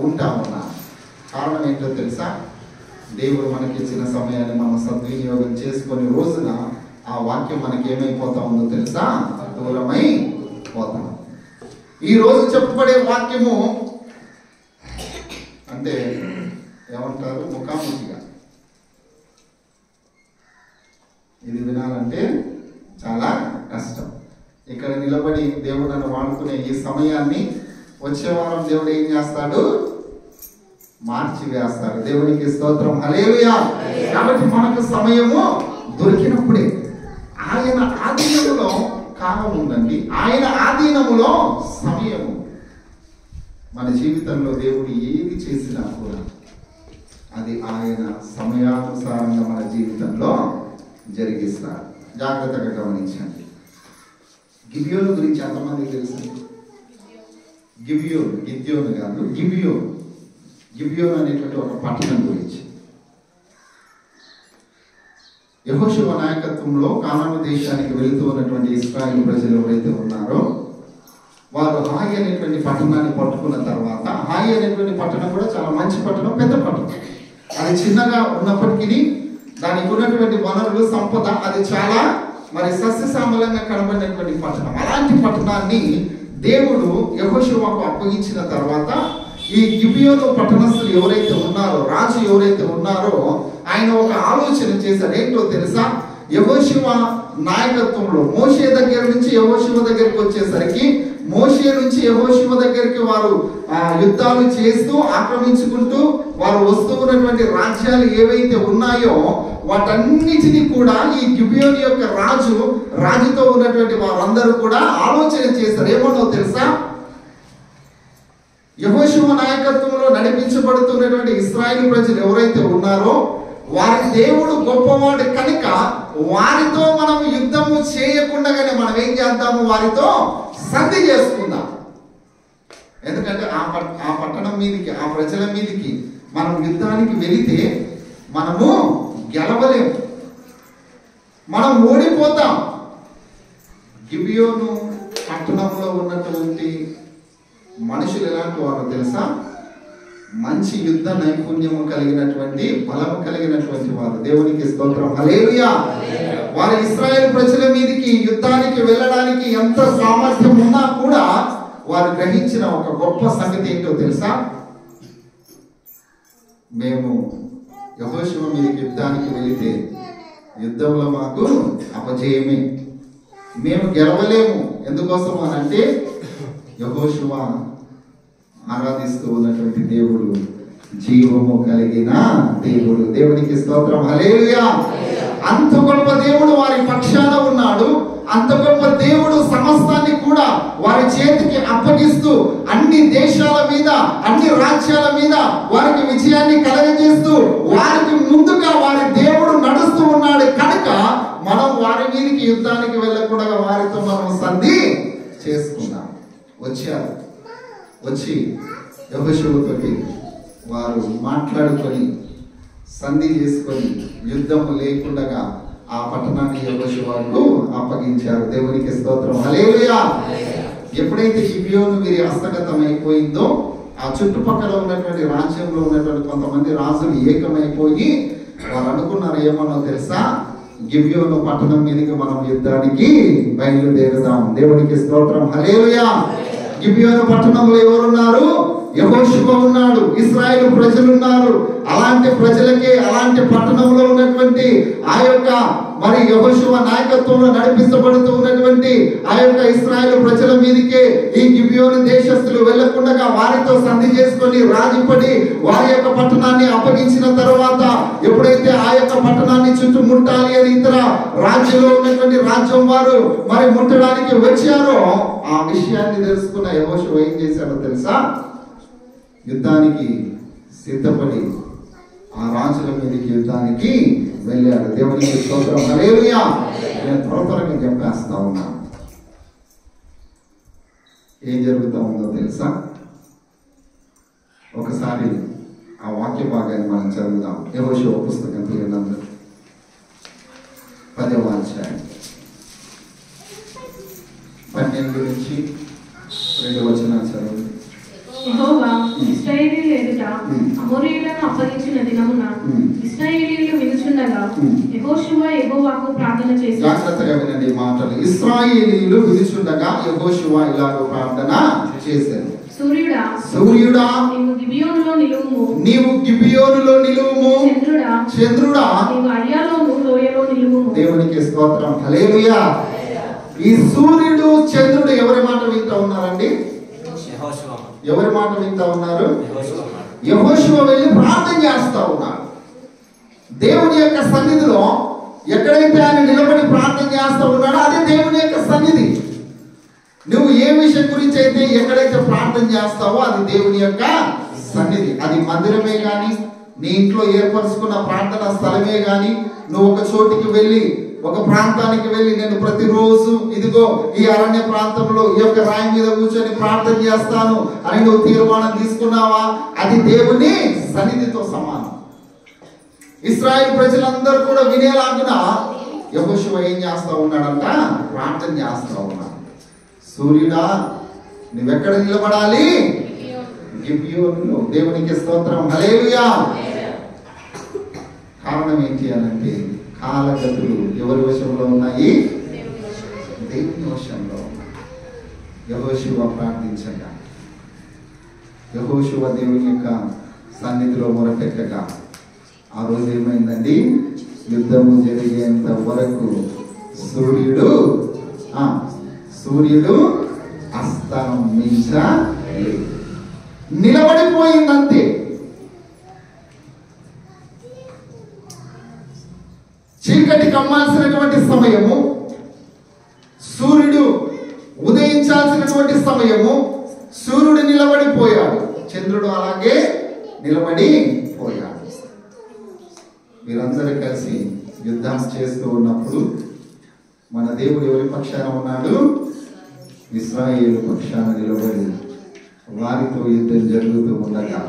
ఉంటా ఉన్నారు. కారణం ఏంటో తెలుసా? దేవుడు మనకి ఇచ్చిన సమయాన్ని మనం సద్వినియోగం చేసుకునే రోజున ఆ వాక్యం మనకి ఏమైపోతా ఉందో తెలుసా? దూరమై పోతాం. ఈ రోజు చెప్పబడే వాక్యము అంటే ఏమంటారు? ముఖాముఖిగా ఇది వినాలంటే చాలా కష్టం. ఇక్కడ నిలబడి దేవుడు నన్ను వాడుకునే ఈ సమయాన్ని వచ్చే వారం దేవుడు ఏం చేస్తాడు? మార్చి వేస్తాడు. దేవునికి స్తోత్రం. హల్లెలూయా. కాబట్టి మనకు సమయము దొరికినప్పుడే ఆయన ఆధీనములో కాలం ఉందండి. ఆయన ఆధీనములో సమయము. మన జీవితంలో దేవుడు ఏది చేసినా కూడా అది ఆయన సమయానుసారంగా మన జీవితంలో జరిగిస్తారు. జాగ్రత్తగా గమనించండి. గిబియోను గురించి ఎంతమందికి తెలుసు? గిద్యోను కాదు, గిబియోను అనేటువంటి ఒక పట్టణం గురించి. యెహోషువ నాయకత్వంలో కానాను దేశానికి వెళుతూ ఉన్నటువంటి ఇశ్రాయేలు ప్రజలు ఎవరైతే ఉన్నారో వారు హాయి అనేటువంటి పట్టణాన్ని పట్టుకున్న తర్వాత, హాయి అనేటువంటి పట్టణం కూడా చాలా మంచి పట్టణం, పెద్ద పట్టణం. అది చిన్నగా ఉన్నప్పటికీ దానికి ఉన్నటువంటి వనరులు, సంపద అది చాలా మరి సస్యశ్యామలంగా కనబడినటువంటి పట్టణం. అలాంటి పట్టణాన్ని దేవుడు యెహోషువకు అప్పగించిన తర్వాత ఈ గిబియోను పట్టణస్థులు ఎవరైతే ఉన్నారో, రాజు ఎవరైతే ఉన్నారో ఆయన ఒక ఆలోచన చేశారు. ఏంటో తెలుసా? యెహోషువ నాయకత్వంలో మోషే దగ్గర నుంచి యెహోషువ దగ్గరికి వచ్చేసరికి, మోషే నుంచి యెహోషువ దగ్గరికి వారు యుద్ధాలు చేస్తూ ఆక్రమించుకుంటూ వారు వస్తూ ఉన్నటువంటి రాజ్యాలు ఏవైతే ఉన్నాయో వాటన్నిటినీ కూడా ఈ గిబియోను యొక్క రాజుతో ఉన్నటువంటి వారందరూ కూడా ఆలోచన చేశారు. ఏమన్నో తెలుసా? యెహోషువ నాయకత్వంలో నడిపించబడుతున్నటువంటి ఇశ్రాయేలు ప్రజలు ఎవరైతే ఉన్నారో వారి దేవుడు గొప్పవాడు కనుక వారితో మనం యుద్ధము చేయకుండానే మనం ఏం చేద్దాము? వారితో సంధి చేసుకుందాం. ఎందుకంటే ఆ పట్టణం మీదకి, ఆ ప్రజల మీదకి మనం యుద్ధానికి వెళితే మనము గెలవలేము, మనం ఓడిపోతాం. గిబియోను పట్టణంలో ఉన్నటువంటి మనుషులు ఎలాంటి వారు తెలుసా? మంచి యుద్ధ నైపుణ్యము కలిగినటువంటి, బలము కలిగినటువంటి వారు. దేవునికి స్తోత్రం. హల్లెలూయా. వారు ఇశ్రాయేలు ప్రజల మీదకి యుద్ధానికి వెళ్ళడానికి ఎంత సామర్థ్యం ఉన్నా కూడా వారు గ్రహించిన ఒక గొప్ప సంగతి ఏంటో తెలుసా? మేము యెహోషువ మీదకి యుద్ధానికి వెళితే యుద్ధంలో మాకు అపజయమే, మేము గెలవలేము. ఎందుకోసం అని అంటే యెహోషువ ఆరాధిస్తూ ఉన్నటువంటి దేవుడు జీవము కలిగిన దేవుడు. దేవునికి స్తోత్రం. హల్లెలూయా. అంత గొప్ప దేవుడు వారి పక్షాన ఉన్నాడు. అంత గొప్ప దేవుడు సమస్తాన్ని కూడా వారి చేతికి అప్పగిస్తూ అన్ని దేశాల మీద, అన్ని రాజ్యాల మీద వారికి విజయాన్ని కలగజేస్తూ వారికి ముందుగా వారి దేవుడు నడుస్తూ ఉన్నాడు కనుక మనం వారి మీదకి యుద్ధానికి వెళ్ళకుండా వారితో మనం సంధి చేసుకున్నాం. వచ్చి యెహోషువతోటి వారు మాట్లాడుకొని సంధి చేసుకొని యుద్ధము లేకుండా ఆ పట్టణాన్ని యెహోషువకు అప్పగించారు. దేవునికి స్తోత్రం. హల్లెలూయా. ఎప్పుడైతే గిబియోను వీరి హస్తగతం అయిపోయిందో ఆ చుట్టుపక్కల ఉన్నటువంటి రాజ్యంలో ఉన్నటువంటి కొంతమంది రాజులు ఏకమైపోయి వారు అనుకున్నారు, ఏమన్నా తెలుసా? గిబియోను పట్టణం మీదకి మనం యుద్ధానికి బయలుదేరుదాం. దేవునికి స్తోత్రం. హల్లెలూయా. గిబియోను పట్టణంలో ఎవరున్నారు? యెహోషువ ఉన్నాడు, ఇశ్రాయేలు ప్రజలు ఉన్నారు. అలాంటి ప్రజలకే, అలాంటి పట్టణంలో ఉన్నటువంటి ఆ యొక్క మరి యెహోషువ నాయకత్వంలో నడిపించబడుతూ ఉన్నటువంటి ఆ యొక్క ఇశ్రాయేలు ప్రజల మీదకే ఈ గిబియోను దేశస్తులు వెళ్లకుండా వారితో సంధి చేసుకొని రాజీపడి వారి యొక్క పట్టణాన్ని అప్పగించిన తర్వాత ఎప్పుడైతే ఆ యొక్క పట్టణాన్ని చుట్టుముట్టాలి అని ఇతర రాజ్యంలో ఉన్నటువంటి రాజ్యం వారు మరి ముట్టడానికి వచ్చారో ఆ విషయాన్ని తెలుసుకున్న యెహోషువ ఏం చేశాడో తెలుసా? యుద్ధానికి సిద్ధపడి ఆ రాజుల మీదకి యుద్ధానికి వెళ్ళాడు. దేవునికి స్తోత్రం. హల్లెలూయా. నేను త్వరగా చెప్పేస్తా ఉన్నా. ఏం జరుగుతూ ఉందో తెలుసా? ఒకసారి ఆ వాక్య భాగాన్ని మనం చదువుదాం. యెహోషువ పుస్తకం తీయండి. 10వ అధ్యాయం 12 నుంచి 2 వచనాలు చదువు. యెహోవా ఇశ్రాయేలీయుల ఎదుట అమోరీయులను అప్పగించిన దినమున ఇశ్రాయేలీయులు వినుచుండగా యెహోషువ యెహోవాకు ప్రార్థన చేశాడు. జాగ్రత్తగా వినండి ఈ మాటలు. ఇశ్రాయేలీయులు వినుచుండగా యెహోషువ ఇలాగ ప్రార్థన చేశాడు. సూర్యుడా నీవు గిబియోనులో నిలువుము. చంద్రుడా నీవు అయ్యాలోను లోయలో నిలువుము. దేవునికి స్తోత్రం. హల్లెలూయా. ఈ సూర్యుడు చంద్రుడు ఎవరి మాట వింటూ ఉన్నారండి? ఎవరి మాట వింటూ ఉన్నారు? యెహోషువ వెళ్ళి ప్రార్థన చేస్తా ఉన్నారు. దేవుని యొక్క సన్నిధిలో ఎక్కడైతే ఆయన నిలబడి ప్రార్థన చేస్తా ఉన్నాడో అదే దేవుని యొక్క సన్నిధి. నువ్వు ఏ విషయం గురించి అయితే ఎక్కడైతే ప్రార్థన చేస్తావో అది దేవుని యొక్క సన్నిధి. అది మందిరమే గాని, నీ ఇంట్లో ఏర్పరచుకున్న ప్రార్థన స్థలమే గాని, నువ్వు ఒక చోటికి వెళ్ళి ఒక ప్రాంతానికి వెళ్ళి నేను ప్రతిరోజు ఇదిగో ఈ అరణ్య ప్రాంతంలో ఈ యొక్క రాయి మీద కూర్చొని ప్రార్థన చేస్తాను అని నువ్వు తీర్మానం తీసుకున్నావా? అది దేవుని సన్నిధితో సమానం. ఇశ్రాయేలు ప్రజలందరూ కూడా వినేలాగున యెహోషువ ఏం చేస్తా ఉన్నాడంట? ప్రార్థన చేస్తా ఉన్నాడు. సూర్యుడా నువ్వెక్కడ నిలబడాలి? గిబియోనులో. దేవునికి స్తోత్రం. హల్లెలూయా. కారణం ఏంటి అనంటే కాలగతులు ఎవరి వశంలో ఉన్నాయి? దేవుని వశంలో. యెహోషువ ప్రార్థించగా, యెహోషువ దేవుని యొక్క సన్నిధిలో మొరపెట్టగా ఆ రోజు ఏమైందండి? యుద్ధము జరిగేంత వరకు సూర్యుడు అస్తమించలేదు, నిలబడిపోయిందంతే. చీకటి కమ్మాల్సినటువంటి సమయము, సూర్యుడు ఉదయించాల్సినటువంటి సమయము, సూర్యుడు నిలబడిపోయాడు, చంద్రుడు అలాగే నిలబడిపోయాడు. వీరందరూ కలిసి యుద్ధం చేస్తూ ఉన్నప్పుడు మన దేవుడు ఎవరి పక్షాన ఉన్నాడు? ఇశ్రాయేలు పక్షాన నిలబడి వారితో యుద్ధం జరుగుతూ ఉండగా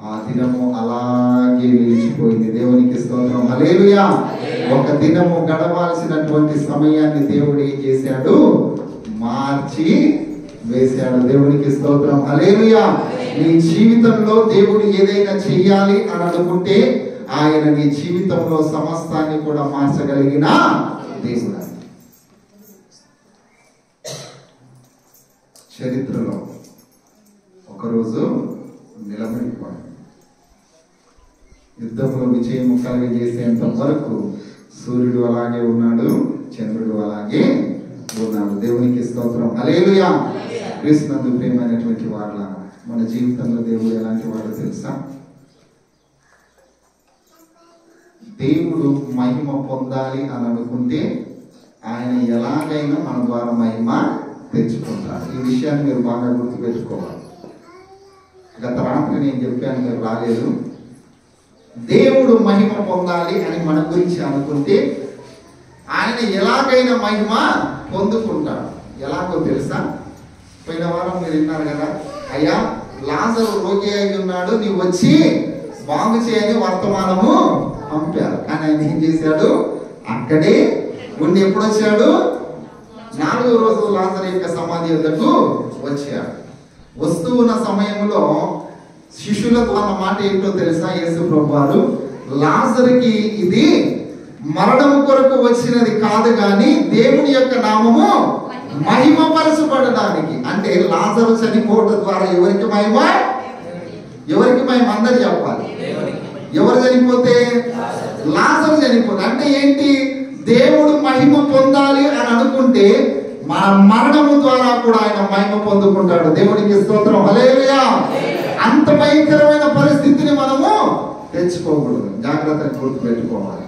ఆ దినము అలాగే నిలిచిపోయింది. దేవునికి స్తోత్రం. హల్లెలూయా. ఒక దినము గడవాల్సినటువంటి సమయాన్ని దేవుడు ఏం చేశాడు? మార్చి వేశాడు. దేవునికి స్తోత్రం. హల్లెలూయా. నీ జీవితంలో దేవుడు ఏదైనా చెయ్యాలి అని అనుకుంటే ఆయన నీ జీవితంలో సమస్తాన్ని కూడా మార్చగలిగిన దేవుడు. చరిత్రలో ఒకరోజు నిలబడిపోయాడు. యుద్ధంలో విజయం కలిగజేసేంత వరకు సూర్యుడు అలాగే ఉన్నాడు, చంద్రుడు అలాగే ఉన్నాడు. దేవునికి స్తోత్రం. హల్లెలూయా. క్రీస్తునందు ప్రియమైనటువంటి వాళ్ళ మన జీవితంలో దేవుడు ఎలాంటి వాడో తెలుసా? దేవుడు మహిమ పొందాలి అని అనుకుంటే ఆయన ఎలాగైనా మన ద్వారా మహిమ తెచ్చుకుంటారు. ఈ విషయాన్ని మీరు బాగా గుర్తుపెట్టుకోవాలి. గత రాత్రి నేను చెప్పాను, మీరు రాలేదు. దేవుడు మహిమ పొందాలి అని మన గురించి అనుకుంటే ఆయన ఎలాగైనా మహిమ పొందుకుంటాడు. ఎలాగో తెలుసా? పోయిన వారం మీరు విన్నారు కదా, అయ్యా లాజరు రోగి అయి ఉన్నాడు, నీవు వచ్చి బాగు చేయని వర్తమానము పంపారు. కానీ ఆయన ఏం చేశాడు? అక్కడే ఉండి ఎప్పుడు వచ్చాడు? 4వ రోజు లాజరు యొక్క సమాధి వద్దకు వచ్చాడు. వస్తూ ఉన్న సమయంలో శిష్యులతో అన్న మాట ఏంటో తెలుసా? యేసు ప్రభువారు, లాజరుకి ఇది మరణము కొరకు వచ్చినది కాదు కానీ దేవుని యొక్క నామము మహిమపరచబడడానికి. అంటే లాజరు చనిపోవడం ద్వారా ఎవరికి మహిమ? ఎవరికి మహిమ? అందరు చెప్పాలి. ఎవరు చనిపోతే? లాజరు చనిపోతే. అంటే ఏంటి? దేవుడు మహిమ పొందాలి అని అనుకుంటే మన మరణము ద్వారా కూడా ఆయన మహిమ పొందుకుంటాడు. దేవునికి స్తోత్రం. హల్లెలూయా. అంత భయంకరమైన పరిస్థితిని మనము తెచ్చుకోకూడదు. జాగ్రత్తగా గుర్తుపెట్టుకోవాలి.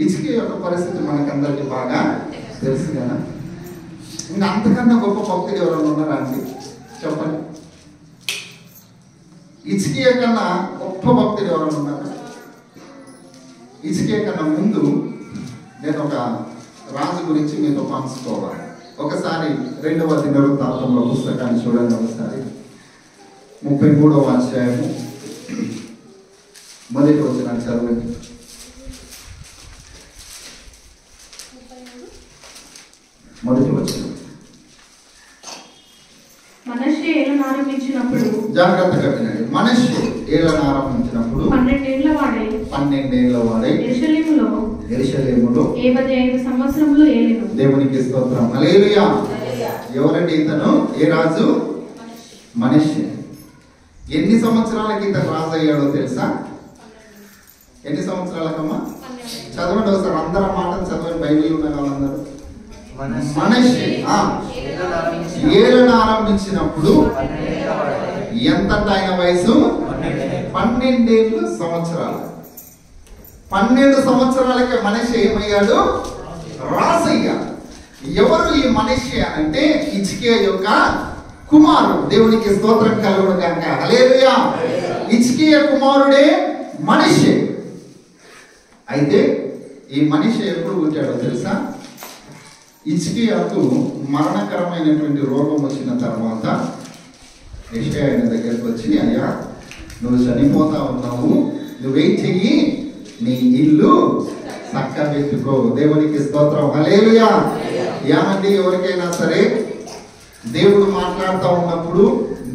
ఇసుక యొక్క పరిస్థితి మనకందరికి బాగా తెలుసు కదా. ఇంకా అంతకన్నా గొప్ప భక్తులు ఎవరైనా ఉన్నారా అండి? చెప్పండి. హిజ్కియా కన్నా గొప్ప భక్తులు ఎవరైనా ఉన్నారు? హిజ్కియా కన్నా ముందు నేను ఒక రాజు గురించి మీతో పంచుకోవాలి. ఒకసారి 2వ దినవృత్తాంతంలో పుస్తకాన్ని చూడండి. ఒకసారి 33వ అధ్యాయము మొదటి వచనాన్ని చదవండి. మొదటి వచనం. మనష్షే ఏలన ఆరంభించినప్పుడు, జాగ్రత్తగా వినండి. మనష్షే ఏలన ఆరంభించినప్పుడు 12 ఏళ్ల వాడై యెరూషలేములో 75 సంవత్సరములు ఏలెను. దేవునికి స్తోత్రం. హల్లెలూయా. ఎవరండి ఇతను? ఏ రాజు? మనష్షే. ఎన్ని సంవత్సరాలకి ఇతను రాజు అయ్యాడో తెలుసా? ఎన్ని సంవత్సరాలకమ్మా? చదవండి ఒకసారి, అందరూ మాట చదవండి. బైబిల్ ఉన్న వాళ్ళందరూ. మనష్షే ఏలన ఆరంభించినప్పుడు ఎంత ఆయన వయసు? 12 సంవత్సరాలు. 12 సంవత్సరాలకే మనష్షే ఏమయ్యాడు? రాజయ్యాడు. ఎవరు ఈ మనష్షే అంటే హిజ్కియా యొక్క కుమారుడు. దేవునికి స్తోత్రం కలుగును గాక. హల్లెలూయా. హిజ్కియా కుమారుడే మనష్షే. అయితే ఈ మనష్షే ఎప్పుడు పుట్టాడో తెలుసా? హిజ్కియాకు మరణకరమైనటువంటి రోగం వచ్చిన తర్వాత యెషయా ఆయన దగ్గరికి వచ్చి, అయ్యా నువ్వు చనిపోతా ఉన్నావు, నువ్వేం చెయ్యి? నీ ఇల్లు చక్కబెట్టుకో. దేవునికి స్తోత్రం. హల్లెలూయా. ఏమండి, ఎవరికైనా సరే దేవుడు మాట్లాడుతూ ఉన్నప్పుడు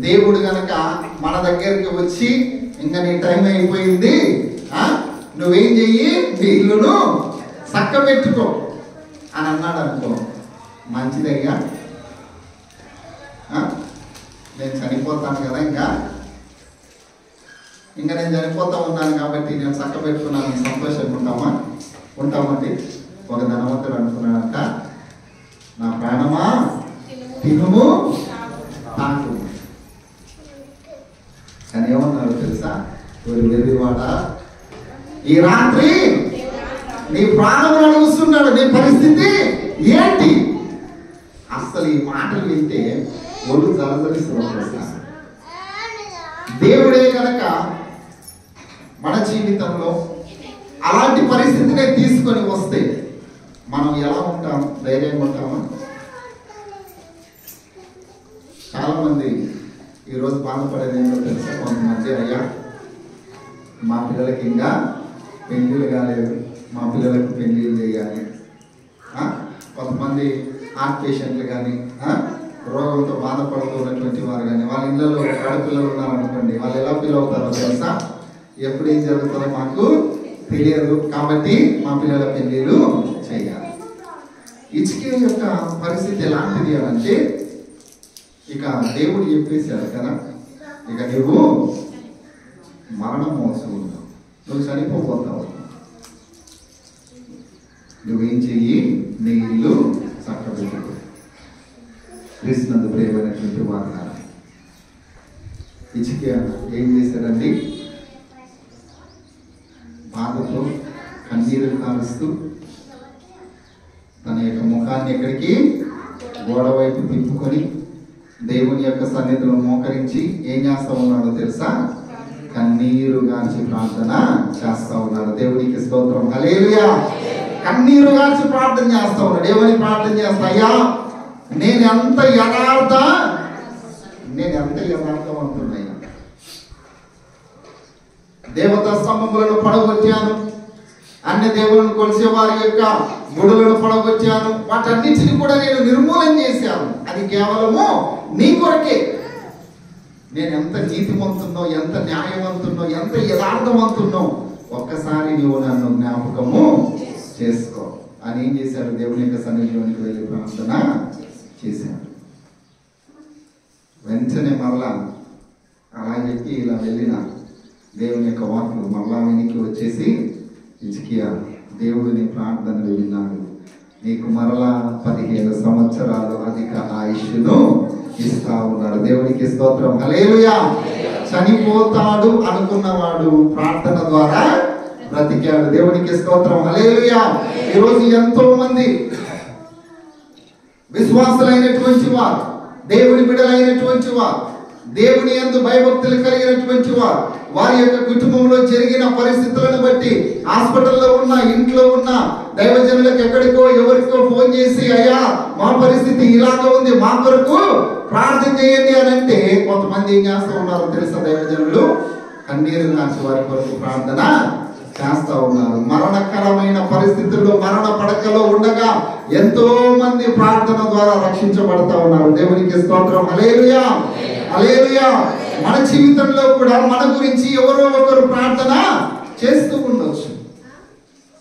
దేవుడు గనక మన దగ్గరికి వచ్చి ఇంకా నీ టైం అయిపోయింది, నువ్వేం చెయ్యి? నీ ఇల్లును చక్కబెట్టుకో అని అన్నాడు అనుకో, మంచిదయ్యా, నేను చనిపోతాను కదా, ఇంకా నేను చనిపోతా ఉన్నాను కాబట్టి నేను చక్క పెట్టుకున్నాను, సంతోషంగా ఉంటామండి. ఒక ధనవంతుడు అనుకున్నాడంట, నా ప్రాణమా తినుము తాకు. కానీ ఏమన్నారు తెలుసా? వెర్రివాడ, ఈ రాత్రి నీ ప్రాణం అడుగుతున్నాడు, నీ పరిస్థితి ఏంటి? అసలు ఈ మాటలు వింటే ఒళ్ళు జలజలిస్తున్నారు. దేవుడే కనుక మన జీవితంలో అలాంటి పరిస్థితినే తీసుకొని వస్తే మనం ఎలా ఉంటాం? ధైర్యంగా ఉంటామా? చాలా మంది ఈరోజు బాధపడేది ఏంటో తెలుసా? కొంతమంది, అయ్యా మా పిల్లలకి ఇంకా పెళ్ళిళ్ళు కాలేదు, మా పిల్లలకు పెళ్ళిళ్ళు చేయాలి. కొంతమంది హార్ట్ పేషెంట్లు కానీ రోగంతో బాధపడుతున్నటువంటి వారు కానీ వాళ్ళ ఇళ్ళలో ఆడపిల్లలు ఉన్నారనుకోండి, వాళ్ళు ఎలా ఫీల్ అవుతారో తెలుసా? ఎప్పుడు ఏం జరుగుతుందో మాకు తెలియదు కాబట్టి మా పిల్లల పెళ్ళిళ్ళు చేయాలి. హిజ్కియా యొక్క పరిస్థితి ఎలాంటిది అంటే, ఇక దేవుడు చెప్పేశాడు కదా, ఇక నువ్వు మరణం మోసం ఉన్నావు, నువ్వు చనిపోతావు, నువ్వేం చెయ్యి? నీ ఇల్లు చక్కబెట్టుకో. క్రీస్తునందు ప్రియమైనటువంటి వారు, హిజ్కియా ఏం చేశాడండి? బాధతో కన్నీరు కారుస్తూ తన యొక్క ముఖాన్ని ఎక్కడికి? గోడ వైపు తిప్పుకొని దేవుని యొక్క సన్నిధిలో మోకరించి ఏం చేస్తా ఉన్నాడో తెలుసా? కన్నీరు గాంచి ప్రార్థన చేస్తా ఉన్నాడు. దేవునికి స్తోత్రం. హల్లెలూయా. కన్నీరు గాంచి ప్రార్థన చేస్తా ఉన్నాడు. దేవుని ప్రార్థన చేస్తా, అయ్యా నేను ఎంత యథార్థవంతుడైనా, దేవతా స్తంభములను పడగొట్టాను, అన్ని దేవులను కొలిసే వారి యొక్క గుడులను పడగొట్టాను, వాటన్నిటిని కూడా నేను నిర్మూలన చేశాను. అది కేవలము నీ కొరకే. నేను ఎంత నీతివంతున్నో, ఎంత న్యాయవంతున్నో, ఎంత యథార్థవంతున్నో ఒక్కసారి నువ్వు నన్ను జ్ఞాపకము చేసుకో అని ఏం చేశాడు? దేవుని యొక్క సన్నిధిలోనికి వెళ్ళి ప్రార్థన చేశాడు. వెంటనే మరలా అలా చెప్పి ఇలా వెళ్ళిన దేవుని యొక్క వాక్కులు మరలా వెనక్కి వచ్చేసి, హిజ్కియా దేవుడు నీ ప్రార్థనలు విన్నాడు, నీకు మరలా 15 సంవత్సరాలు అధిక ఆయుష్ను ఇస్తా ఉన్నాడు. దేవునికి స్తోత్రం. హల్లెలూయా. చనిపోతాడు అనుకున్నవాడు ప్రార్థన ద్వారా బ్రతికాడు. దేవునికి స్తోత్రం. హల్లెలూయా. ఈరోజు ఎంతో మంది విశ్వాసులైనటువంటి వారు, దేవుని బిడ్డలైనటువంటి వారు దేవుని యందు భయభక్తులు కలిగినటువంటి వారి యొక్క కుటుంబంలో జరిగిన పరిస్థితులను బట్టి హాస్పిటల్లో ఉన్న, ఇంట్లో ఉన్న దైవజనులకు ఎక్కడికో ఎవరికో ఫోన్ చేసి, అయ్యా మా పరిస్థితి ఇలాగ ఉంది, మా కొరకు ప్రార్థన చేయండి అని అంటే కొంతమంది ఏం చేస్తూ ఉన్నారో తెలుసా? దైవజనులు కన్నీరు నాచి వారి కొరకు ప్రార్థన చేస్తా ఉన్నారు. మరణకరమైన పరిస్థితుల్లో, మరణ పడకలో ఉండగా ఎంతో మంది ప్రార్థన ద్వారా రక్షించబడతా ఉన్నారు. దేవునికి స్తోత్రం. హల్లెలూయా, హల్లెలూయా. మన జీవితంలో కూడా మన గురించి ఎవరో ఒకరు ప్రార్థన చేస్తూ ఉండొచ్చు.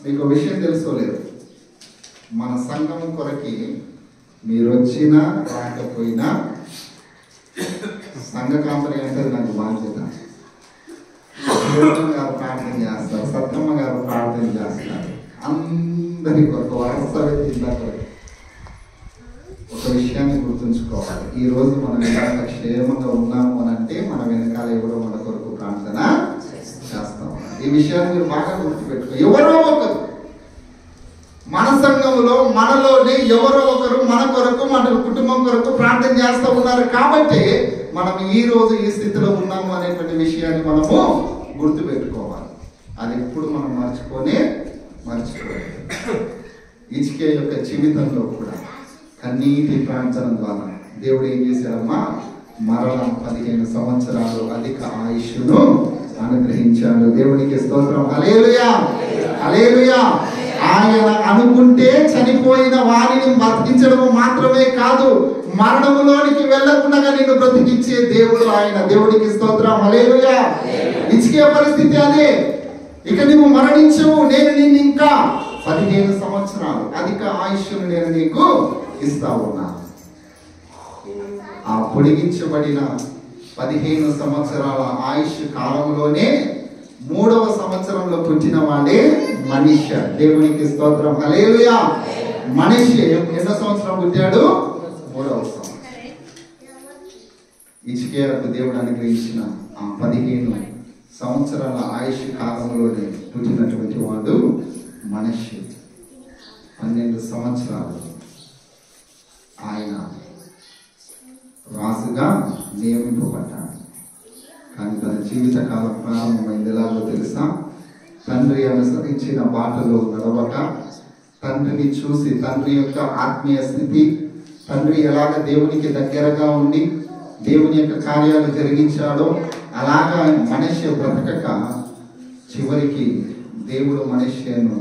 మీకు విషయం తెలుసుకోలేదు, మన సంఘం కొరకి మీరు వచ్చినా రాకపోయినా సంఘ కాంపని అంటే నాకు బాధ్యత. గారు ప్రార్థన చేస్తారు, సత్తమ్మ గారు ప్రార్థన చేస్తారు, అందరి కొరకు వరస వ్యక్తి ఒక విషయాన్ని గుర్తుంచుకోవాలి. ఈ రోజు మనం ఎంత క్షేమంగా ఉన్నాము అని అంటే మన వెనకాల ఎవరో మన కొరకు ప్రార్థన చేస్తాం. ఈ విషయాన్ని మీరు బాగా గుర్తుపెట్టుకో. ఎవరో ఒకరు మన సంఘంలో, మనలోనే ఎవరో ఒకరు మన కొరకు, మన కుటుంబం కొరకు ప్రార్థన చేస్తూ ఉన్నారు. కాబట్టి మనం ఈ రోజు ఈ స్థితిలో ఉన్నాము అనేటువంటి విషయాన్ని మనము గుర్తుపెట్టుకోవాలి. అది ఎప్పుడు మనం మర్చిపోలేదు. ఇజ్కియా యొక్క జీవితంలో కూడా కన్నీటి ప్రార్థన ద్వారా దేవుడు ఏం చేశాడమ్మా? మరలా 15 సంవత్సరాలు అధిక ఆయుష్ను అనుగ్రహించాడు. దేవునికి స్తోత్రం. హల్లెలూయా, హల్లెలూయా. ఆయన అనుకుంటే చనిపోయిన వారిని బతికించడం మాత్రమే కాదు, మరణములోనికి వెళ్ళకుండా నిన్ను బ్రతికించే దేవుడు ఆయన. దేవుడికి స్తోత్రం. హల్లెలూయా. ఇజ్కియా పరిస్థితి అదే. ఇక నువ్వు మరణించవు, నేను నిన్ను ఇంకా 15 సంవత్సరాలు అధిక ఆయుష్ను నేను నీకు ఇస్తా ఉన్నా. ఆ పొడిగించబడిన 15 సంవత్సరాల ఆయుష్ కాలంలోనే 3వ సంవత్సరంలో పుట్టిన వాడే మనిష. దేవునికి స్తోత్రం. హల్లెలూయా. మనిషి ఎన్నో సంవత్సరం పుట్టాడు? 3వ సంవత్సరం. ఇజ్కియాకు దేవుడు అనుగ్రహించిన ఆ 15 సంవత్సరాల ఆయుష్ కాలంలోనే పుట్టినటువంటి వాడు మనిషి. 12 సంవత్సరాలు ఆయన రాజుగా నియమింపబడ్డాడు. కానీ తన జీవిత కాలం ప్రారంభమైంది ఎలాగో తెలుసా? తండ్రి అనుసరించిన బాటలో నడవక, తండ్రిని చూసి తండ్రి యొక్క ఆత్మీయ స్థితి, తండ్రి ఎలాగ దేవునికి దగ్గరగా ఉండి దేవుని యొక్క కార్యాలు జరిగించాడో అలాగా మనిషి బ్రతకక చివరికి దేవుడు మనిషిను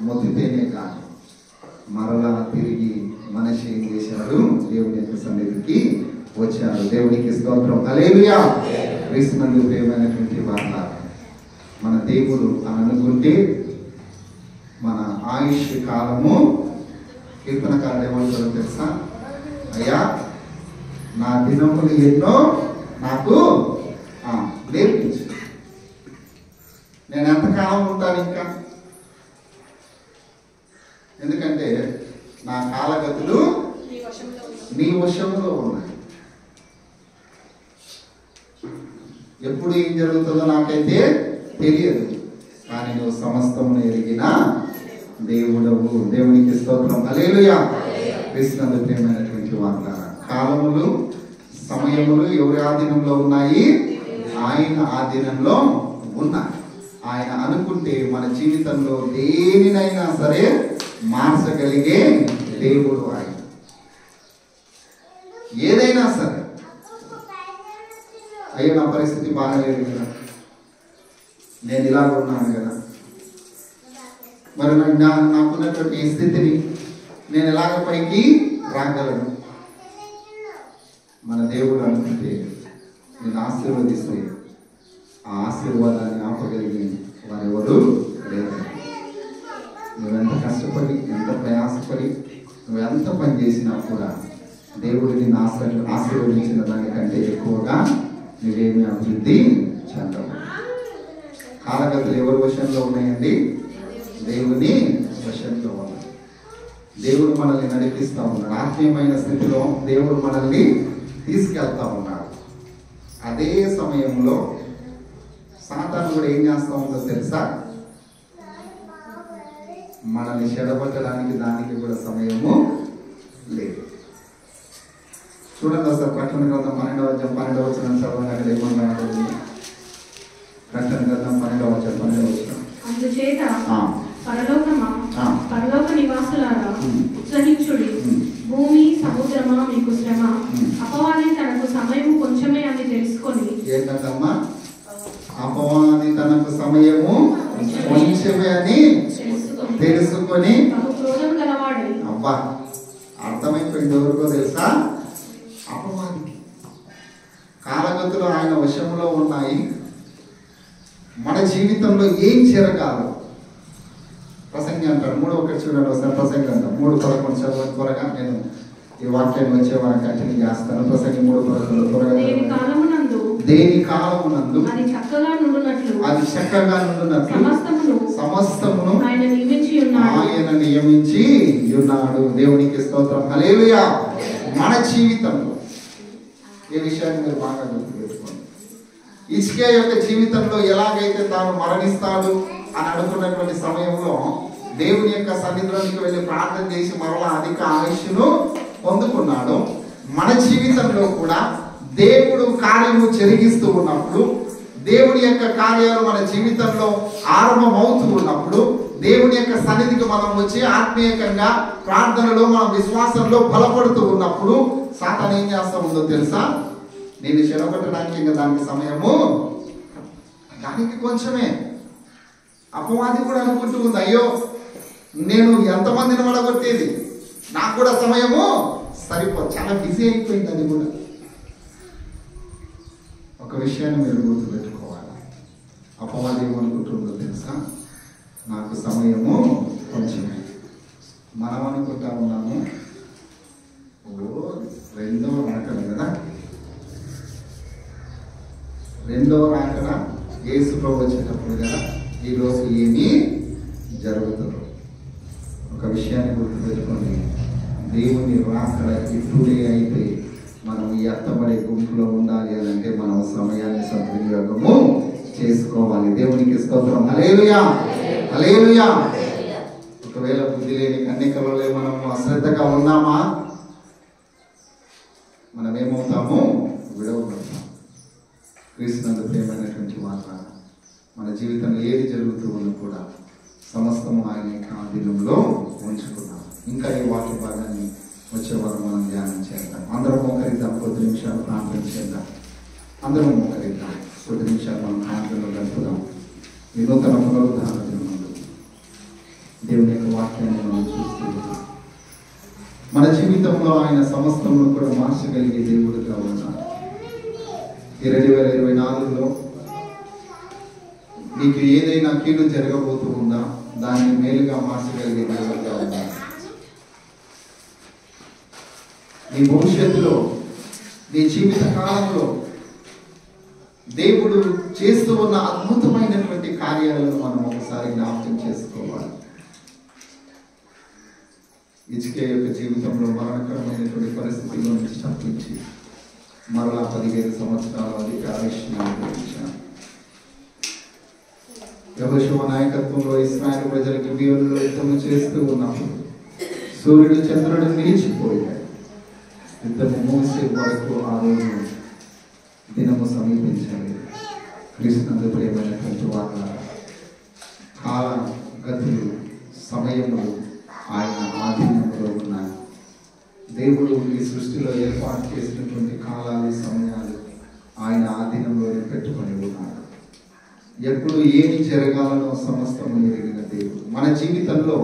మొత్తితేనే కాదు మరలా తిరిగి మనిషి ఏం చేశాడు? దేవుని యొక్క సన్నిధికి వచ్చాడు. దేవునికి స్తోత్రం. హల్లెలూయా. క్రీస్తునందు ప్రియమైనటువంటి వార్త, మన దేవుడు అని అనుకుంటే మన ఆయుష్ కాలము, కీర్తనకారుడు ఏమంటారో తెలుసా? అయ్యా నా దినములు ఎన్నో నాకు నేర్పించు. నేను ఎంతకాలం ఉంటాను ఇంకా? ఎందుకంటే నా కాలగతులు నీ వశంలో ఉన్నాయి. ఎప్పుడు ఏం జరుగుతుందో నాకైతే తెలియదు, కానీ నువ్వు సమస్తమును ఎరిగిన దేవుడవు. దేవునికి స్తోత్రం. హల్లెలూయా. క్రీస్తునందు ప్రియమైనటువంటి వార్త, కాలములు సమయములు ఎవరి ఆధీనంలో ఉన్నాయి? ఆయన ఆధీనంలో ఉన్నాయి. ఆయన అనుకుంటే మన జీవితంలో దేనినైనా సరే మార్చగలిగే దేవుడు ఆయన. ఏదైనా సరే, అయ్యో నా పరిస్థితి బాగాలేదు కదా, నేను ఇలాగ ఉన్నాను కదా, మరి నాకున్నటువంటి ఈ స్థితిని నేను ఎలాగ పైకి రాగలను? మన దేవుడు అనుకుంటే నేను ఆశీర్వదిస్తే ఆ ఆశీర్వాదాన్ని ఆపగలిగి వారెవరు లేరు. నువ్వెంత కష్టపడి, ఎంత ప్రయాసపడి, నువ్వెంత పని చేసినా కూడా దేవుడిని ఆశీర్వదించిన దానికంటే ఎక్కువగా నువ్వేమీ అభివృద్ధి చెందవు. కాలగతులు ఎవరి వశంలో ఉన్నాయండి? దేవుని వశంలో ఉన్నాయి. దేవుడు మనల్ని నడిపిస్తూ ఉన్నాడు. ఆత్మీయమైన స్థితిలో దేవుడు మనల్ని తీసుకెళ్తా ఉన్నాడు. అదే సమయంలో సాతాను కూడా ఏం చేస్తూ ఉందో తెలుసా? మనల్ని చెడగొట్టడానికి దానికి కూడా సమయము లేదు. చూడండి ఒకసారి ప్రకటన గ్రంథం 12వ వచనం చదవండి. అక్కడ ఏమన్నా ఉంటుంది? ప్రకటన గ్రంథం 12వ వచనం. అందుచేత పరలోక నివాసులారా ఉత్సహించుడి. భూమి సముద్రమా మీకు శ్రమ. అపవాది తనకు సమయము కొంచెమే అని తెలుసుకొని. ఏంటమ్మా? అపవాది తనకు సమయము కొంచెమే అని తెలుసుకొని క్రోధం గలవాడై. అబ్బా, అర్థమైపోయింది. ఎవరికో తెలుసా? అపవాదికి. కాలగతులు ఆయన వశంలో ఉన్నాయి. మన జీవితంలో ఏం జరగాలో ప్రసంగి అంటాడు. 3:1 చూడండి ఒకసారి. ప్రసంగి అంటాం 3:11 చదవండి త్వరగా. నేను ఈ వాక్యాన్ని వచ్చే వారిని కంటిన్యూ చేస్తాను. ప్రసంగి 3:11 త్వరగా. దేని కాలమునందు అది చక్కగా నుండునట్లు సమస్తమును ఆయన నియమించి ఉన్నాడు. దేవునికి స్తోత్రం. హల్లెలూయా. మన జీవితంలో ఈ విషయాన్ని మీరు బాగా గుర్తుపెట్టుకోండి. ఇస్కియా యొక్క జీవితంలో ఎలాగైతే తాను మరణిస్తాడు అని అనుకున్నటువంటి సమయంలో దేవుని యొక్క సన్నిధిలోనికి వెళ్ళి ప్రార్థన చేసి మరలా అధిక ఆయుష్ను పొందుకున్నాడు. మన జీవితంలో కూడా దేవుడు కార్యము జరిగిస్తూ ఉన్నప్పుడు, దేవుని యొక్క కార్యాలు మన జీవితంలో ఆరంభమవుతూ ఉన్నప్పుడు, దేవుని యొక్క సన్నిధికి మనం వచ్చి ఆత్మీయంగా ప్రార్థనలో మన విశ్వాసంలో బలపడుతూ ఉన్నప్పుడు సాతాను ఏం చేస్తా ఉందో తెలుసా? నేను చెరగొట్టడానికి ఇంకా దానికి సమయము దానికి కొంచెమే. అపవాది కూడా అనుకుంటూ ఉంది, అయ్యో నేను ఎంతమందిని వడగొట్టేది, నాకు కూడా సమయము సరిపో. చాలా బిజీ అయిపోయింది అది కూడా. ఒక విషయాన్ని మీరు గుర్తుపెట్టుకోవాలి. అపవాది ఏమనుకుంటుందో తెలుసా? నాకు సమయము కొంచెమే. మనం అనుకుంటా ఉన్నాము, రెండవ రాకడ కదా, రెండవ రాకడ యేసు ప్రభు వచ్చేటప్పుడు కదా, ఈరోజు ఏమీ జరుగుతుంది. ఒక విషయాన్ని గుర్తుపెట్టుకోండి, దేవుని రాకడ ఇప్పుడే అయితే మనం ఎత్తబడే గుంపులో ఉండాలి అని అంటే మనం సమయాన్ని సద్వినియోగము చేసుకోవాలి. దేవునికి స్తోత్రం. హల్లెలూయా, హల్లెలూయా. ఒకవేళ బుద్ధి లేని కన్యకలలో మనం అశ్రద్ధగా ఉన్నామా, మనం ఏమవుతాము? విడవబడతాం. క్రీస్తునందు ప్రియమైనటువంటి మాట, మన జీవితంలో ఏది జరుగుతూ ఉన్నా కూడా సమస్తము ఆయన యొక్క ఆధీనంలో ఉంచుకున్నాం. ఇంకా ఈ వాక్య భాగాన్ని వచ్చేవారు మనం ధ్యానం చేద్దాం. అందరం మోకరిద్దాం. కొద్ది నిమిషాలు ప్రార్థన చేద్దాం. అందరం మోకరిద్దాం. కొద్ది నిమిషాలు మనం ప్రార్థనలో గడుపుదాం. ఈ నూతన పునరుద్ధారణ దినములు దేవుని యొక్క వాక్యాన్ని మనం చూస్తూ మన జీవితంలో ఆయన సమస్తమును కూడా మార్చగలిగే దేవుడుగా ఉన్నాడు. ఈ 2024లో నీకు ఏదైనా కీడు జరగబోతూ ఉందా, దాన్ని మేలుగా మార్చగలిగే దేవుడుగా ఉన్నాడు. నీ భవిష్యత్తులో, నీ జీవిత కాలంలో దేవుడు చేస్తూ ఉన్న అద్భుతమైనటువంటి కార్యాలను మనం ఒకసారి జ్ఞాపకం చేసుకోవాలి. ఇజ్కియా యొక్క జీవితంలో మరణకరమైనటువంటి పరిస్థితుల్లో నుంచి తప్పించి మరలా 15 సంవత్సరాల అధిక ఆయుష్ను అనుభవించాను. యెహోషువ నాయకత్వంలో ఇశ్రాయేలు ప్రజలకు గిబియోనులో యుద్ధం చేస్తూ ఉన్నప్పుడు సూర్యుడు చంద్రుడు నిలిచిపోయాడు. యుద్ధము ముగిసే వరకు ఆ రోజు దినము సమీపించాలి. క్రీస్తునందు ప్రియమైనటువంటి వాళ్ళ కాల గతులు, సమయములు ఆయన ఆధీనంలో ఉన్నాయి. దేవుడు ఈ సృష్టిలో ఏర్పాటు చేసినటువంటి కాలాలు, సమయాలు ఆయన ఆధీనంలోనే పెట్టుకొని ఉన్నాడు. ఎప్పుడు ఏమి జరగాలనో సమస్తము ఎరిగిన దేవుడు. మన జీవితంలో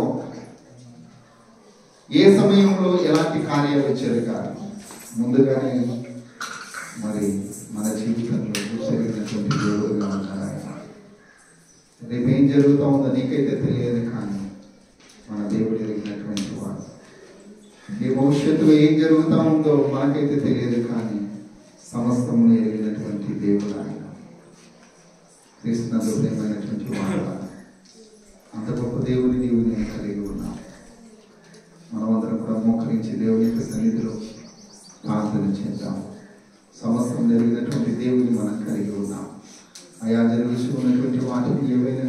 ఏ సమయంలో ఎలాంటి కార్యాలు జరగాలి ముందుగానే మరి మన జీవితంలో జరిగినటువంటి దేవుడుగా ఉన్నారు. రేపు ఏం జరుగుతూ ఉందో నీకైతే తెలియదు, కానీ మన దేవుడు ఎరిగినటువంటి వాడు. ఈ భవిష్యత్తులో ఏం జరుగుతూ ఉందో మనకైతే తెలియదు, కానీ సమస్తమును ఎరిగినటువంటి దేవుడు ఆయన. క్రీస్తునందు ప్రియమైనటువంటి వాడు. అంత గొప్ప దేవుని నీవు నేను కలిగి ఉన్నావు. మనమందరం కూడా మోకరించి దేవుని యొక్క సన్నిధిలో ప్రార్థన చేద్దాం. సమస్తం జరిగినటువంటి దేవుని మనం కలిగి ఉన్నాం. అయా జరుగుతూ ఉన్నటువంటి వాటిని ఏవైనా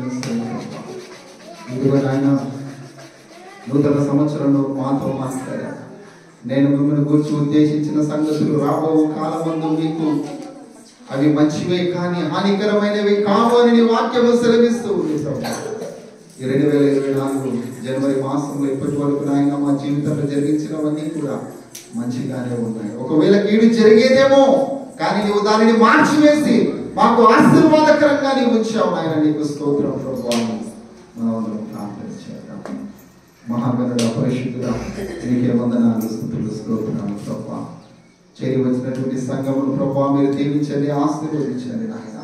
ఇదిగో ఆయన నూతన సంవత్సరంలో మాతో మాట్లాడా. నేను మిమ్మల్ని గురించి ఉద్దేశించిన సంగతులు రాబో కాలమందు మీకు అవి మంచివే కానీ హానికరమైనవి కావు అని నీ వాక్యము సెలవిస్తూ ఉంది. ఈ 2024 జనవరి మాసంలో ఇప్పటి వరకు నాయన మా జీవితంలో జరిగించినవన్నీ కూడా మంచిగానే ఉన్నాయి. ఒకవేళ కీడు జరిగేదేమో కానీ నీవు దానిని మార్చివేసి మాకు ఆశీర్వాదకరంగా నీవు ఉంచావు నాయన. నీకు స్తోత్రం ప్రభువా. మనమందరం ప్రార్థన చేద్దాం. మహాగణుడ పరిశుద్ధుడా నీకే వందనాలు స్తుతులు స్తోత్రాలు ప్రభువా. చేరి వచ్చినటువంటి సంఘమును ప్రభువా మీరు దీవించండి, ఆశీర్వదించండి నాయన.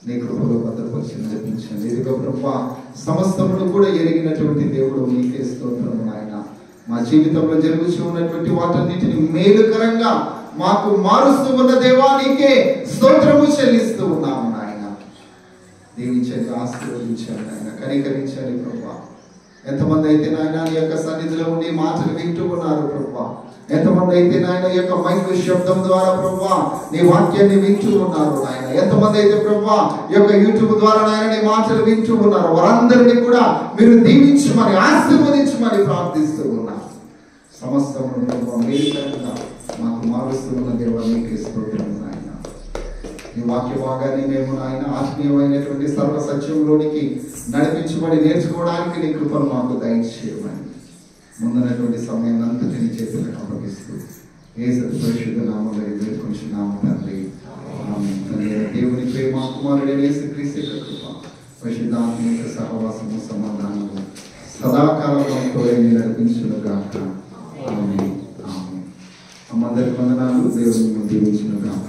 నీ కృపలో భద్రపరిచి నడిపించండి. ఇదిగో ప్రభువా సమస్తమును కూడా ఎరిగినటువంటి దేవుడు నీకే స్తోత్రము నాయన. మా జీవితంలో జరుగుతూ ఉన్నటువంటి వాటన్నిటిని మేలుకరంగా మాకు మారుస్తూ ఉన్న దేవా నీకే స్తోత్రము చెల్లిస్తూ ఉన్నాము నాయన. దీవించండి, ఆశీర్వదించండి నాయన, కనికరించండి ప్రభువా. ఎంతమంది అయితే నాయన నీ యొక్క సన్నిధిలో ఉండి మాటలు వింటూ ఉన్నారు ప్రభువా, ఎంతమంది అయితే నాయన ఈ యొక్క మైక్ శబ్దం ద్వారా ప్రభువా నీ వాక్యాన్ని వింటూ ఉన్నారు నాయన, ఎంతమంది అయితే ప్రభువా ఈ యొక్క యూట్యూబ్ ద్వారా నాయన నీ మాటలు వింటూ ఉన్నారు, వారందరినీ కూడా మీరు దీవించమని ఆశీర్వదించమని ప్రార్థిస్తూ ఉన్నారు. సమస్తమును ప్రభువా మేలుకరంగా మాకు మారుస్తూ ఉన్న దేవా నీకే స్తోత్రం నాయన. ఈ వాక్య భాగాన్ని మేము నాయన ఆత్మీయమైనటువంటి సర్వ సత్యంలోనికి నడిపించబడి నేర్చుకోవడానికి నీ కృపను మాకు దయచేయమని ముందున్నటువంటి సమయాన్ని అంతటిని చేతులకు అప్పగిస్తూ యేసు పరిశుద్ధ నామములో వేడుకొంచున్నాము తండ్రి. ఆమేన్. దేవుని ప్రేమ, కుమారుడైన యేసుక్రీస్తు యొక్క కృప, పరిశుద్ధాత్మ యొక్క సహవాసము, సమాధానము సదాకాలంలో తోడని నడిపించునుగాక. ఆమేన్. ఆమేన్. అందరికి వందనాలు. దేవుని దీవించునుగాక.